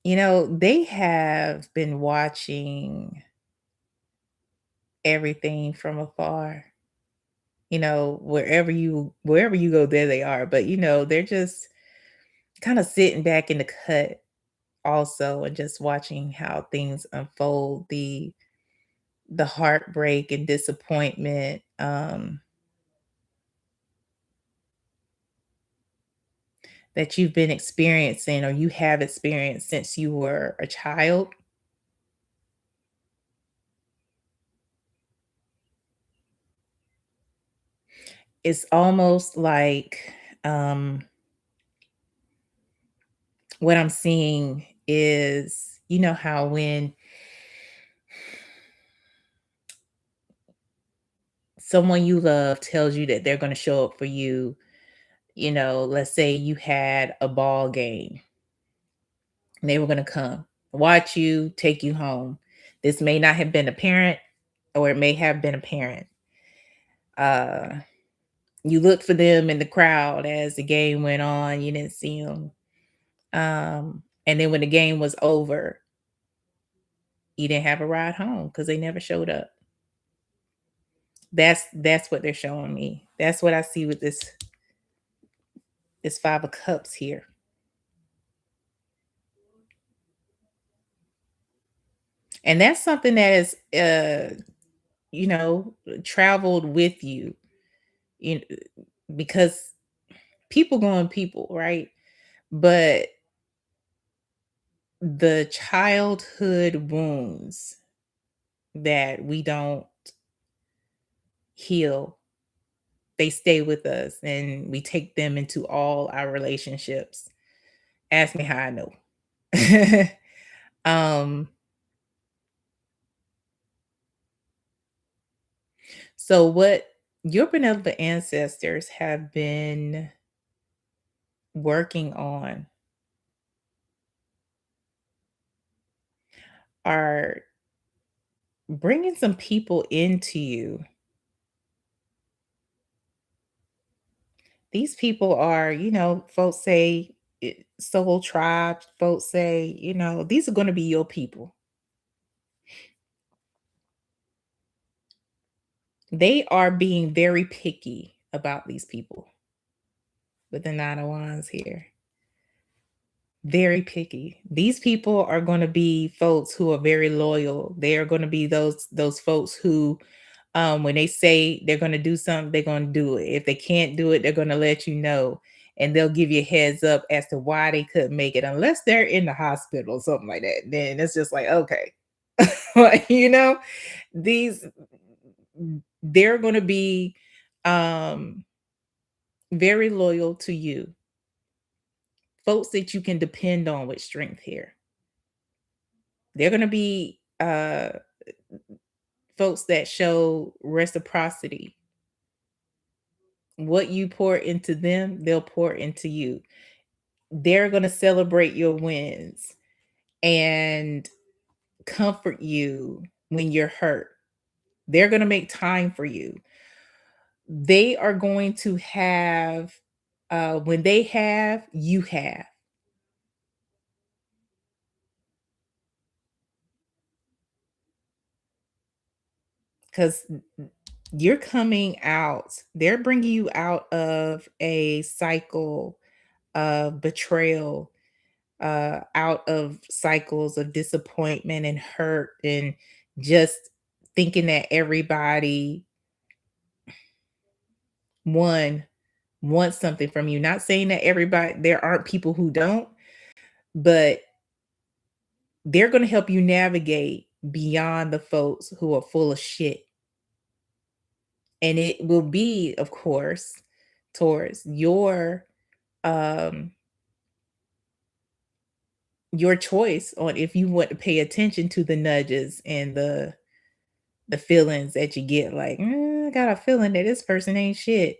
You know, they have been watching everything from afar. You know, wherever you go, there they are. But you know, they're just kind of sitting back in the cut also and just watching how things unfold, the heartbreak and disappointment, that you've been experiencing or you have experienced since you were a child. It's almost like what I'm seeing is, you know, how when someone you love tells you that they're going to show up for you, you know, let's say you had a ball game and they were going to come watch you, take you home. This may not have been a parent or it may have been a parent. You looked for them in the crowd as the game went on, you didn't see them. And then when the game was over, you didn't have a ride home because they never showed up. That's what they're showing me. That's what I see with this Five of Cups here. And that's something that is you know, traveled with you, you because people going people, right? But the childhood wounds that we don't heal, they stay with us and we take them into all our relationships. Ask me how I know. um so what your benevolent ancestors have been working on are bringing some people into you. These people are, you know, folks say soul tribe, folks say, you know, these are going to be your people. They are being very picky about these people with the Nine of Wands here. Very picky. These people are going to be folks who are very loyal. They are going to be those folks who when they say they're going to do something, they're going to do it. If they can't do it, they're going to let you know and they'll give you a heads up as to why they couldn't make it unless they're in the hospital or something like that. Then it's just like, okay. Like, you know, these they're going to be um very loyal to you. Folks that you can depend on with strength here. They're gonna be folks that show reciprocity. What you pour into them, they'll pour into you. They're gonna celebrate your wins and comfort you when you're hurt. They're gonna make time for you. They are going to have when they have, you have. 'Cause you're coming out, they're bringing you out of a cycle of betrayal, out of cycles of disappointment and hurt and just thinking that everybody one wants something from you. Not saying that everybody there aren't people who don't, but they're going to help you navigate beyond the folks who are full of shit. And it will be, of course, towards um your choice on if you want to pay attention to the nudges and the feelings that you get like, I got a feeling that this person ain't shit."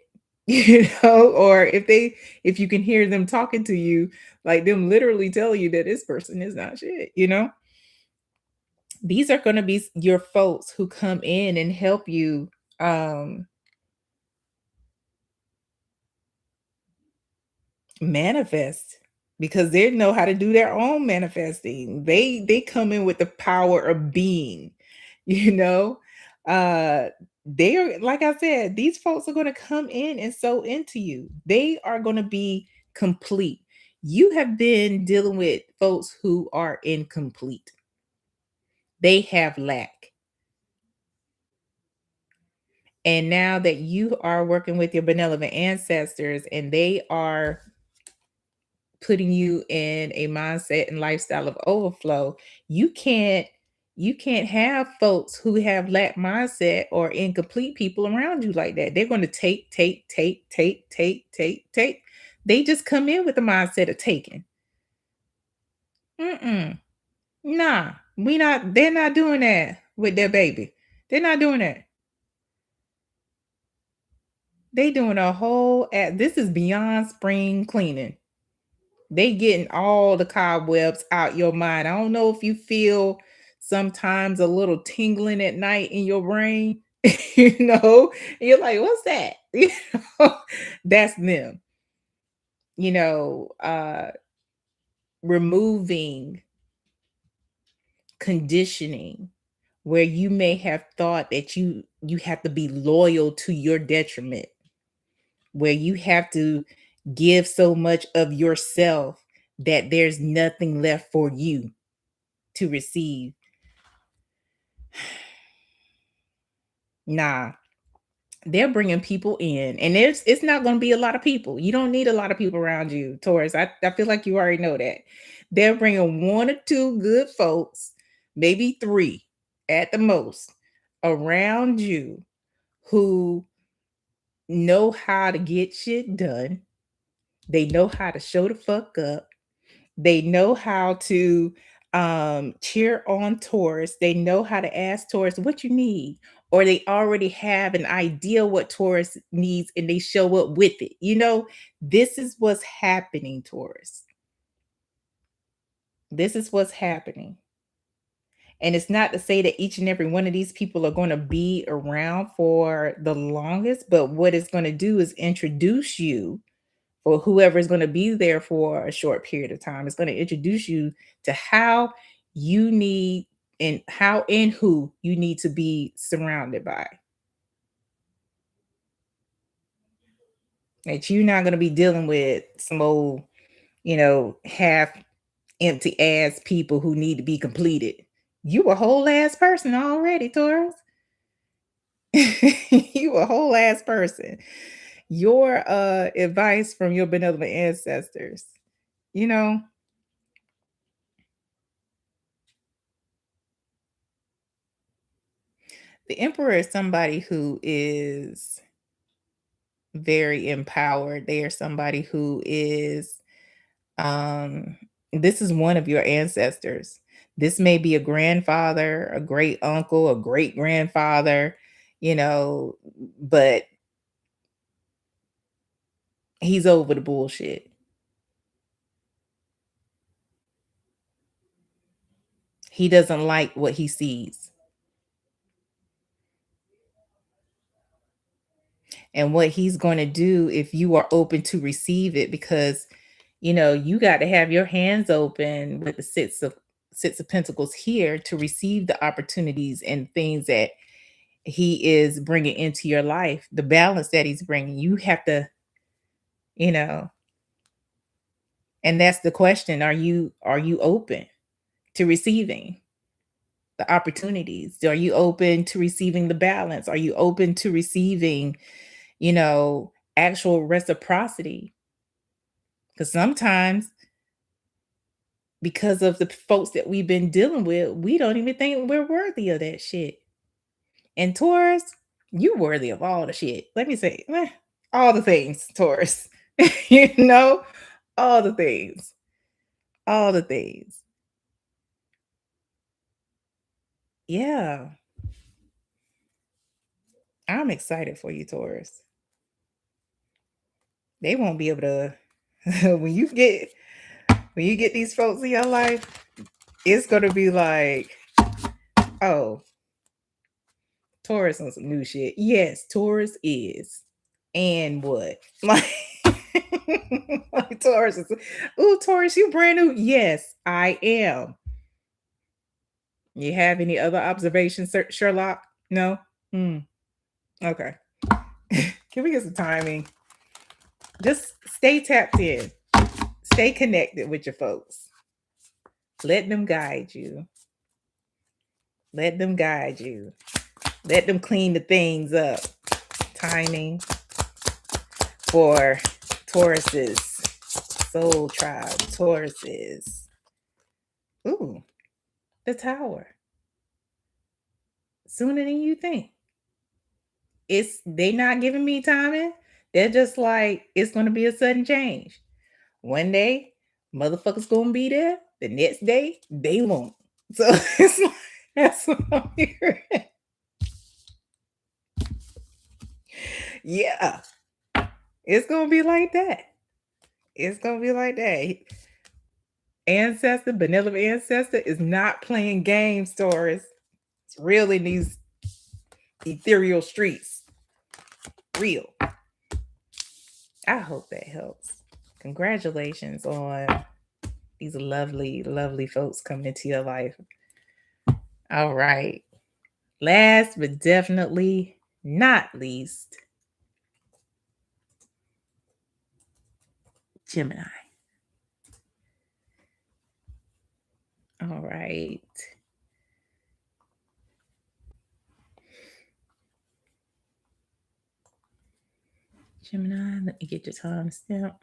Or if you can hear them talking to you, like them literally tell you that this person is not shit. These are gonna be your folks who come in and help you, manifest because they know how to do their own manifesting. They come in with the power of being, you know? Uh they are like I said, these folks are going to come in and sow into you. They are going to be complete. You have been dealing with folks who are incomplete. They have lack. And now that you are working with your benevolent ancestors and they are putting you in a mindset and lifestyle of overflow, you can't have folks who have lack mindset or incomplete people around you like that. They're going to take, take, take, take, take, take, take. They just come in with the mindset of taking. Mm-mm. Nah, they're not doing that with their baby. They're not doing that. They doing a whole this is beyond spring cleaning. They getting all the cobwebs out your mind. I don't know if you feel sometimes a little tingling at night in your brain, and you're like, "What's that?" That's them, you know, removing conditioning where you may have thought that you have to be loyal to your detriment, where you have to give so much of yourself that there's nothing left for you to receive. Nah, they're bringing people in, and it's not going to be a lot of people. You don't need a lot of people around you, Taurus. I feel like you already know that. They're bringing one or two good folks, maybe three at the most, around you who know how to get shit done. They know how to show the fuck up. They know how to cheer on Taurus. They know how to ask Taurus what you need, or they already have an idea what Taurus needs and they show up with it. This is what's happening, Taurus. This is what's happening. And it's not to say that each and every one of these people are going to be around for the longest, but what it's going to do is introduce you, or whoever is going to be there for a short period of time is going to introduce you to how you need and how and who you need to be surrounded by. That you're not going to be dealing with some old, half empty ass people who need to be completed. You a whole ass person already, Taurus. You a whole ass person. Your advice from your benevolent ancestors, you know, the emperor is somebody who is very empowered. They are somebody who is, this is one of your ancestors. This may be a grandfather, a great uncle, a great grandfather, you know, but he's over the bullshit. He doesn't like what he sees and what he's going to do if you are open to receive it, because you got to have your hands open with the six of pentacles here to receive the opportunities and things that he is bringing into your life, the balance that he's bringing. You have to, you know and that's the question. Are you open to receiving the opportunities? Are you open to receiving the balance? Are you open to receiving, actual reciprocity? Because sometimes, because of the folks that we've been dealing with, we don't even think we're worthy of that shit. And Taurus, you worthy of all the shit. Let me say, all the things, Taurus. you know, all the things, all the things. Yeah, I'm excited for you, Taurus. They won't be able to when you get these folks in your life, it's gonna be like, oh, Taurus on some new shit. Yes, Taurus is. And what? Like Taurus is, ooh, Taurus, you brand new. Yes, I am. You have any other observations, Sherlock? No? Hmm. Okay. Can we get some timing? Just stay tapped in. Stay connected with your folks. Let them guide you. Let them guide you. Let them clean the things up. Timing for Taurus's soul tribe. Taurus's. Ooh, the tower. Sooner than you think. They not giving me timing. They're just like, it's gonna be a sudden change. One day, motherfuckers gonna be there. The next day, they won't. So it's like, that's what I'm hearing. Yeah, it's gonna be like that. It's gonna be like that. Ancestor, benevolent ancestor, is not playing games, Taurus. It's real in these ethereal streets. Real. I hope that helps. Congratulations on these lovely, lovely folks coming into your life. All right. Last but definitely not least, Gemini. All right. Gemini, let me get your timestamp.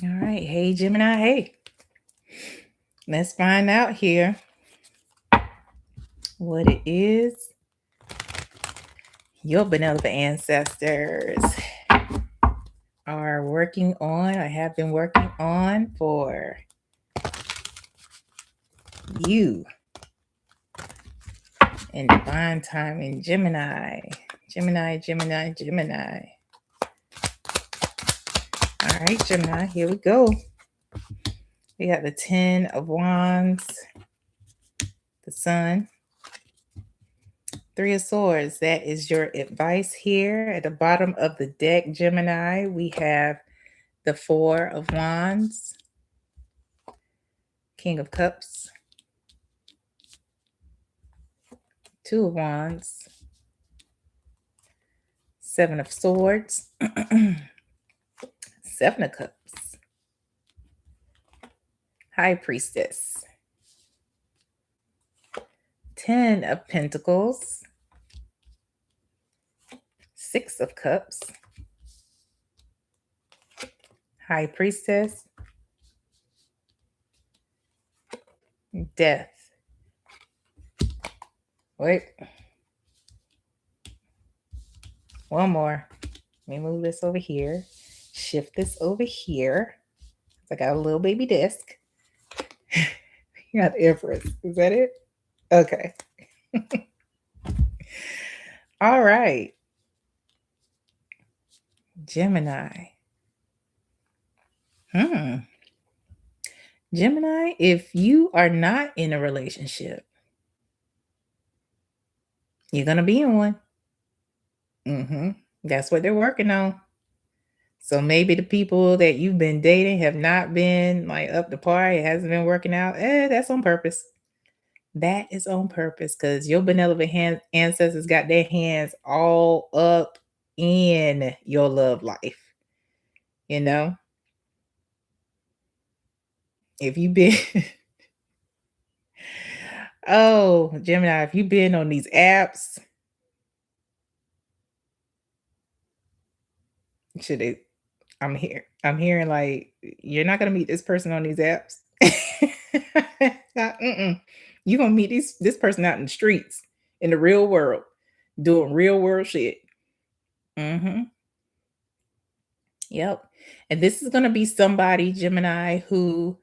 All right. Hey, Gemini. Hey. Let's find out here what it is your benevolent ancestors are working on or have been working on for you in divine timing. Gemini. Gemini, Gemini, Gemini. All right, Gemini, here we go. We got the 10 of Wands, the Sun, 3 of Swords. That is your advice here. At the bottom of the deck, Gemini, we have the 4 of Wands, King of Cups, 2 of Wands, 7 of Swords, 7 of Cups, High Priestess, 10 of Pentacles, 6 of Cups, High Priestess, Death. Wait. One more. Let me move this over here. Shift this over here. I got a little baby disc. You got the Empress. Is that it? Okay. All right. Gemini. Hmm. Gemini, if you are not in a relationship, you're going to be in one. Hmm. That's what they're working on. So maybe the people that you've been dating have not been like up to par. It hasn't been working out. That's on purpose. That is on purpose because your benevolent ancestors got their hands all up in your love life. You know, if you've been, oh, Gemini, if you've been on these apps, should it? I'm here. I'm hearing like you're not gonna meet this person on these apps. Mm-mm. You're gonna meet this person out in the streets, in the real world, doing real world shit. Hmm. Yep. And this is gonna be somebody, Gemini, who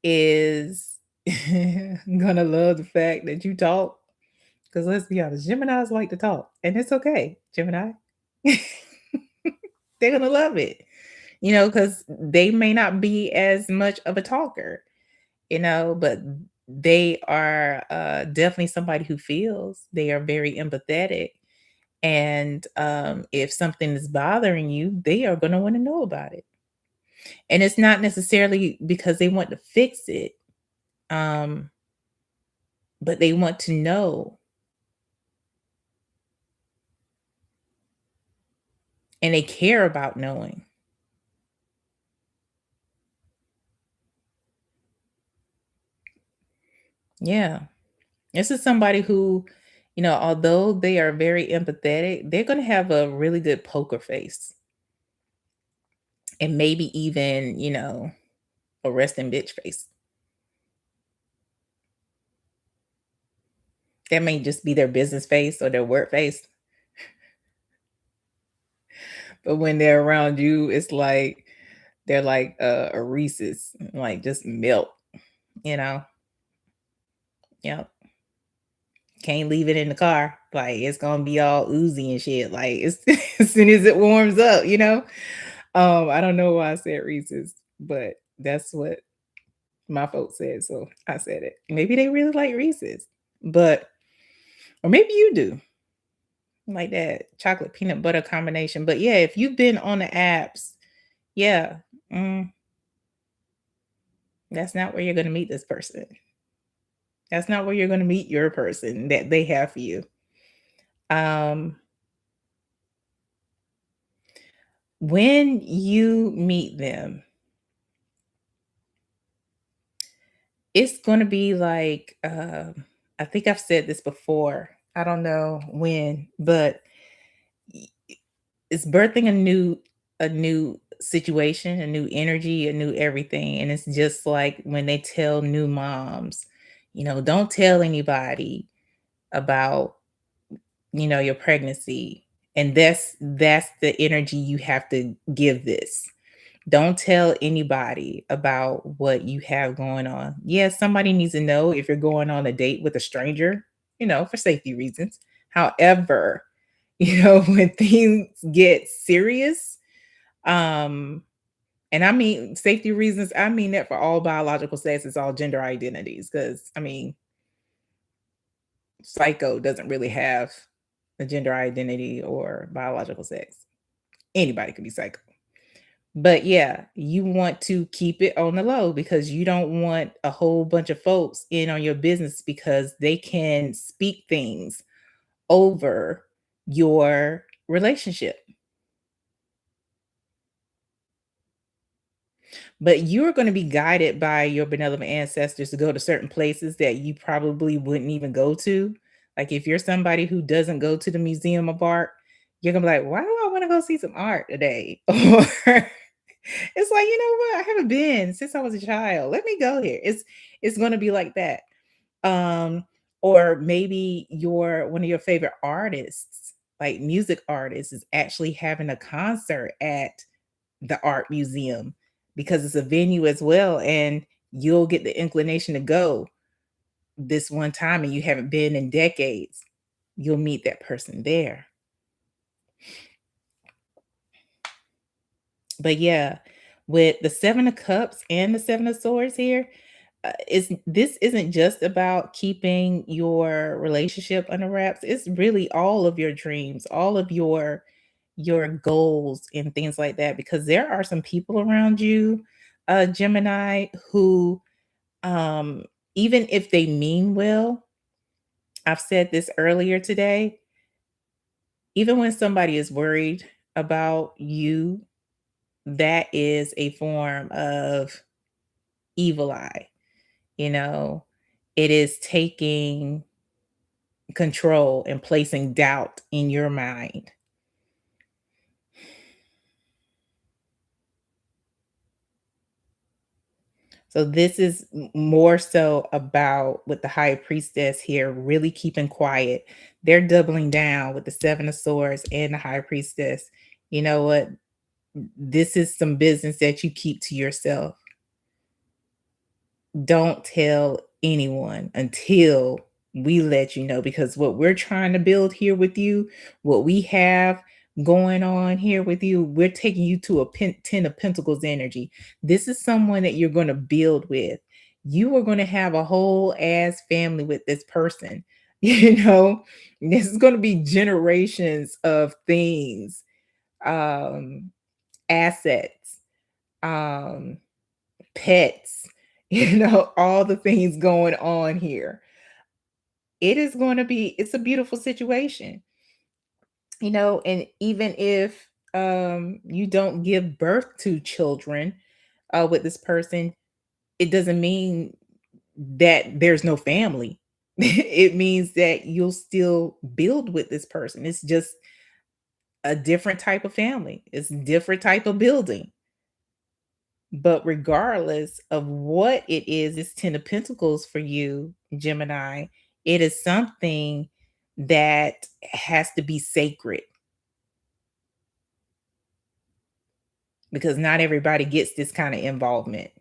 is gonna love the fact that you talk. Because let's be honest, Geminis like to talk, and it's okay, Gemini. They're gonna love it, because they may not be as much of a talker, but they are definitely somebody who feels. They are very empathetic. And if something is bothering you, they are going to want to know about it. And it's not necessarily because they want to fix it, um, but they want to know and they care about knowing. Yeah. This is somebody who, although they are very empathetic, they're going to have a really good poker face and maybe even, a resting bitch face. That may just be their business face or their work face. But when they're around you, it's like they're like a Reese's, like just melt, you know? Yep. Can't leave it in the car. Like it's gonna be all oozy and shit. Like it's as soon as it warms up, you know? I don't know why I said Reese's, but that's what my folks said. So I said it. Maybe they really like Reese's, but or maybe you do like that chocolate peanut butter combination. But yeah, if you've been on the apps, yeah, mm, that's not where you're gonna meet this person. That's not where you're gonna meet your person that they have for you. Um, when you meet them, it's gonna be like, I think I've said this before. I don't know when, but y- it's birthing a new situation, a new energy, a new everything. And it's just like when they tell new moms, don't tell anybody about your pregnancy. And that's the energy you have to give this. Don't tell anybody about what you have going on. Yes, somebody needs to know if you're going on a date with a stranger, for safety reasons. However, when things get serious, um, and I mean safety reasons, I mean that for all biological sex, it's all gender identities. Because I mean, psycho doesn't really have a gender identity or biological sex. Anybody can be psycho. But yeah, you want to keep it on the low because you don't want a whole bunch of folks in on your business because they can speak things over your relationship. But you're going to be guided by your benevolent ancestors to go to certain places that you probably wouldn't even go to. Like if you're somebody who doesn't go to the Museum of Art, you're gonna be like, why do I want to go see some art today? Or it's like, you know what? I haven't been since I was a child. Let me go here. It's gonna be like that. Um, or maybe your one of your favorite artists. like music artists is actually having a concert at the art museum because it's a venue as well, and you'll get the inclination to go this one time and you haven't been in decades. You'll meet that person there. But yeah, with the 7 of Cups and the 7 of Swords here, is this isn't just about keeping your relationship under wraps. It's really all of your dreams, all of your goals and things like that because there are some people around you, Gemini, who um even if they mean well, I've said this earlier today, even when somebody is worried about you, that is a form of evil eye, you know? It is taking control and placing doubt in your mind. So this is more so about with the high priestess here really keeping quiet. They're doubling down with the 7 of swords and the high priestess. You know what? This is some business that you keep to yourself. Don't tell anyone until we let you know because what we're trying to build here with you, what we have going on here with you, we're taking you to a 10 of pentacles energy. This is someone that you're going to build with. You are going to have a whole ass family with this person. You know, this is going to be generations of things, um, assets, um, pets, all the things going on here. It is going to be, it's a beautiful situation, and even if you don't give birth to children with this person, it doesn't mean that there's no family. It means that you'll still build with this person. It's just a different type of family. It's a different type of building. But regardless of what it is, it's 10 of Pentacles for you, Gemini. It is something that has to be sacred because not everybody gets this kind of involvement.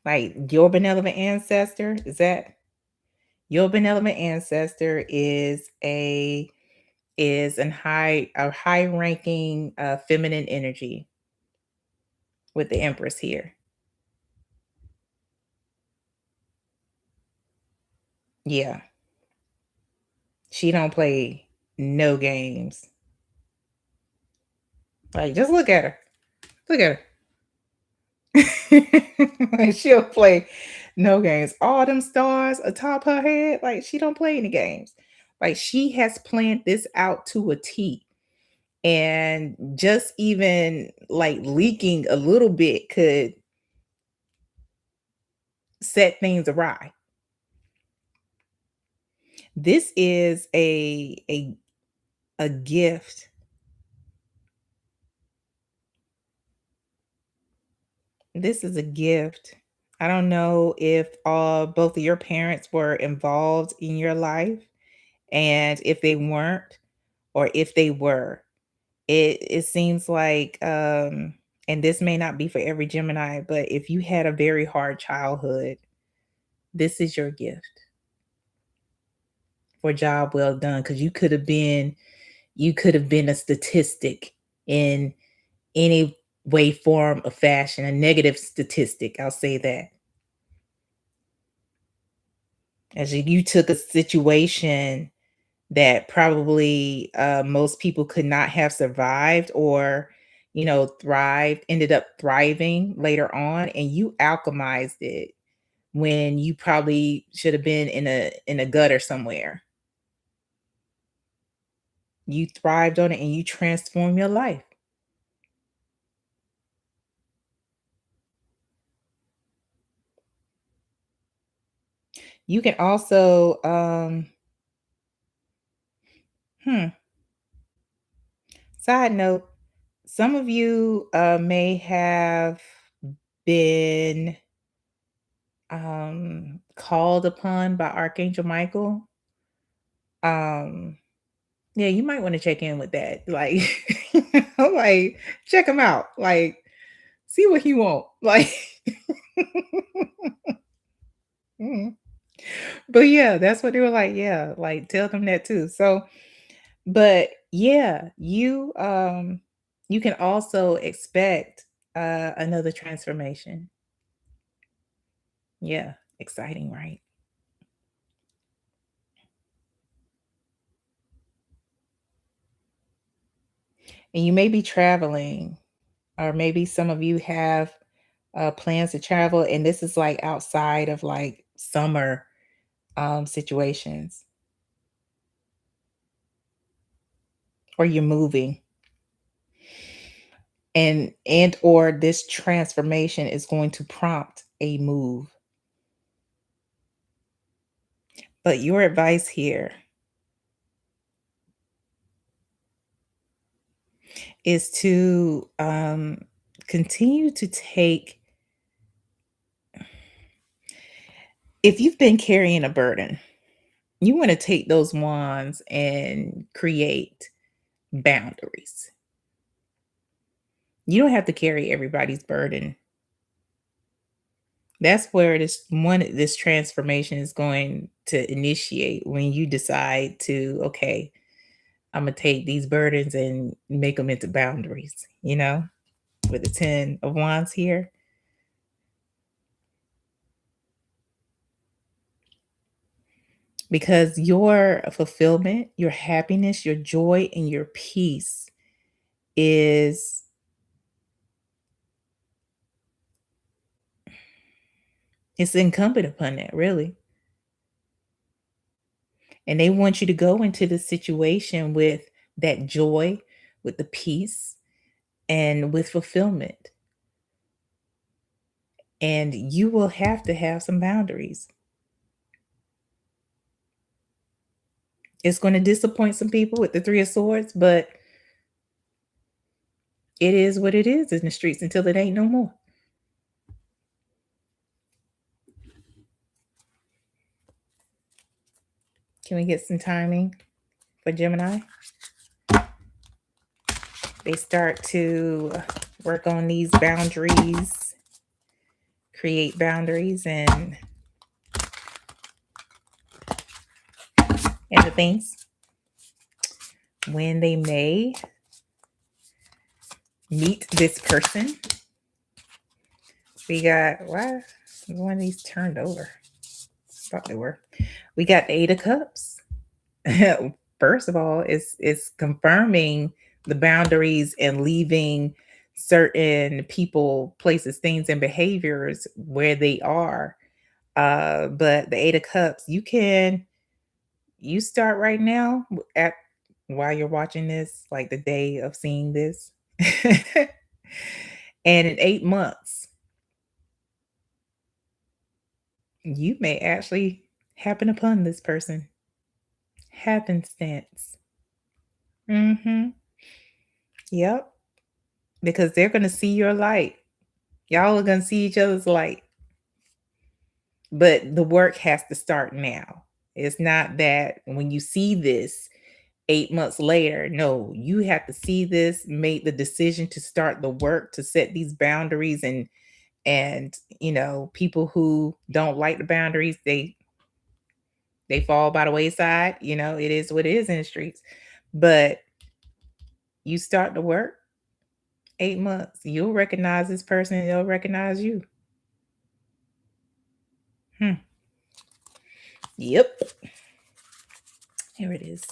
Like your benevolent ancestor, is that your benevolent ancestor is a high ranking feminine energy with the Empress here. Yeah, she don't play no games. Like, just look at her. Look at her. Like, she'll play no games. All them stars atop her head, like, she don't play any games. Like, she has planned this out to a T. And just even like leaking a little bit could set things awry. This is a gift. This is a gift. I don't know if both of your parents were involved in your life, and if they weren't, or if they were. It seems like, and this may not be for every Gemini, but if you had a very hard childhood, this is your gift for job well done because you could have been a statistic in any way, form, or fashion, a negative statistic. I'll say that. As you took a situation that probably most people could not have survived or, thrived, ended up thriving later on, and you alchemized it when you probably should have been in a gutter somewhere. You thrived on it and you transformed your life. You can also, hmm, side note, some of you may have been called upon by Archangel Michael, um, yeah, you might want to check in with that. Like, like check him out. Like, see what he want. Like, mm. But yeah, that's what they were like. Yeah, like tell them that too. So, but yeah, you can also expect another transformation. Yeah, exciting, right? And you may be traveling, or maybe some of you have plans to travel, and this is like outside of like summer situations, or you're moving, and or this transformation is going to prompt a move. But your advice here is to continue to take, if you've been carrying a burden, you want to take those wands and create boundaries. You don't have to carry everybody's burden. That's where this transformation is going to initiate, when you decide to, okay, I'm gonna take these burdens and make them into boundaries, with the 10 of wands here. Because your fulfillment, your happiness, your joy, and your peace is it's incumbent upon that, really. And they want you to go into the situation with that joy, with the peace, and with fulfillment. And you will have to have some boundaries. It's going to disappoint some people with the 3 of swords, but it is what it is in the streets until it ain't no more. Can we get some timing for Gemini? They start to work on these boundaries, create boundaries, and the things, when they may meet this person. We got, why is one of these turned over? Thought they were. We got the 8 of Cups. First of all, it's confirming the boundaries and leaving certain people, places, things, and behaviors where they are. But the 8 of Cups, you start right now at while you're watching this, like the day of seeing this. And in 8 months, you may actually happen upon this person. Happenstance. Mm-hmm. Yep. Because they're gonna see your light. Y'all are gonna see each other's light. But the work has to start now. It's not that when you see this 8 months later. No, you have to see this, make the decision to start the work to set these boundaries, and people who don't like the boundaries, they fall by the wayside. It is what it is in the streets. But you start the work, 8 months, you'll recognize this person and they'll recognize you. Hmm. Yep. Here it is.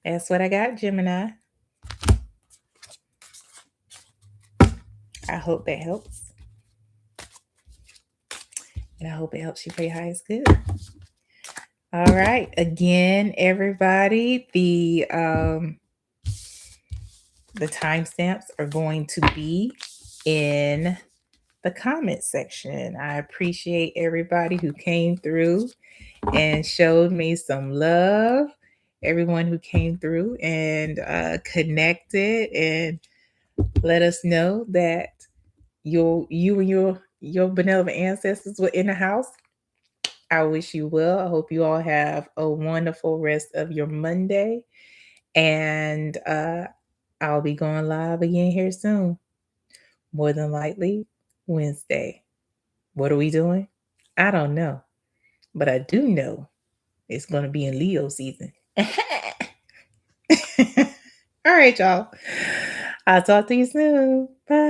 That's what I got, Gemini. I hope that helps. And I hope it helps you for your highest good. All right. Again, everybody, the timestamps are going to be in the comment section. I appreciate everybody who came through and showed me some love. Everyone who came through and connected and let us know that you and your benevolent ancestors were in the house. I wish you well. I hope you all have a wonderful rest of your Monday. And I'll be going live again here soon. More than likely Wednesday. What are we doing? I don't know. But I do know it's going to be in Leo season. All right, y'all. I'll talk to you soon. Bye.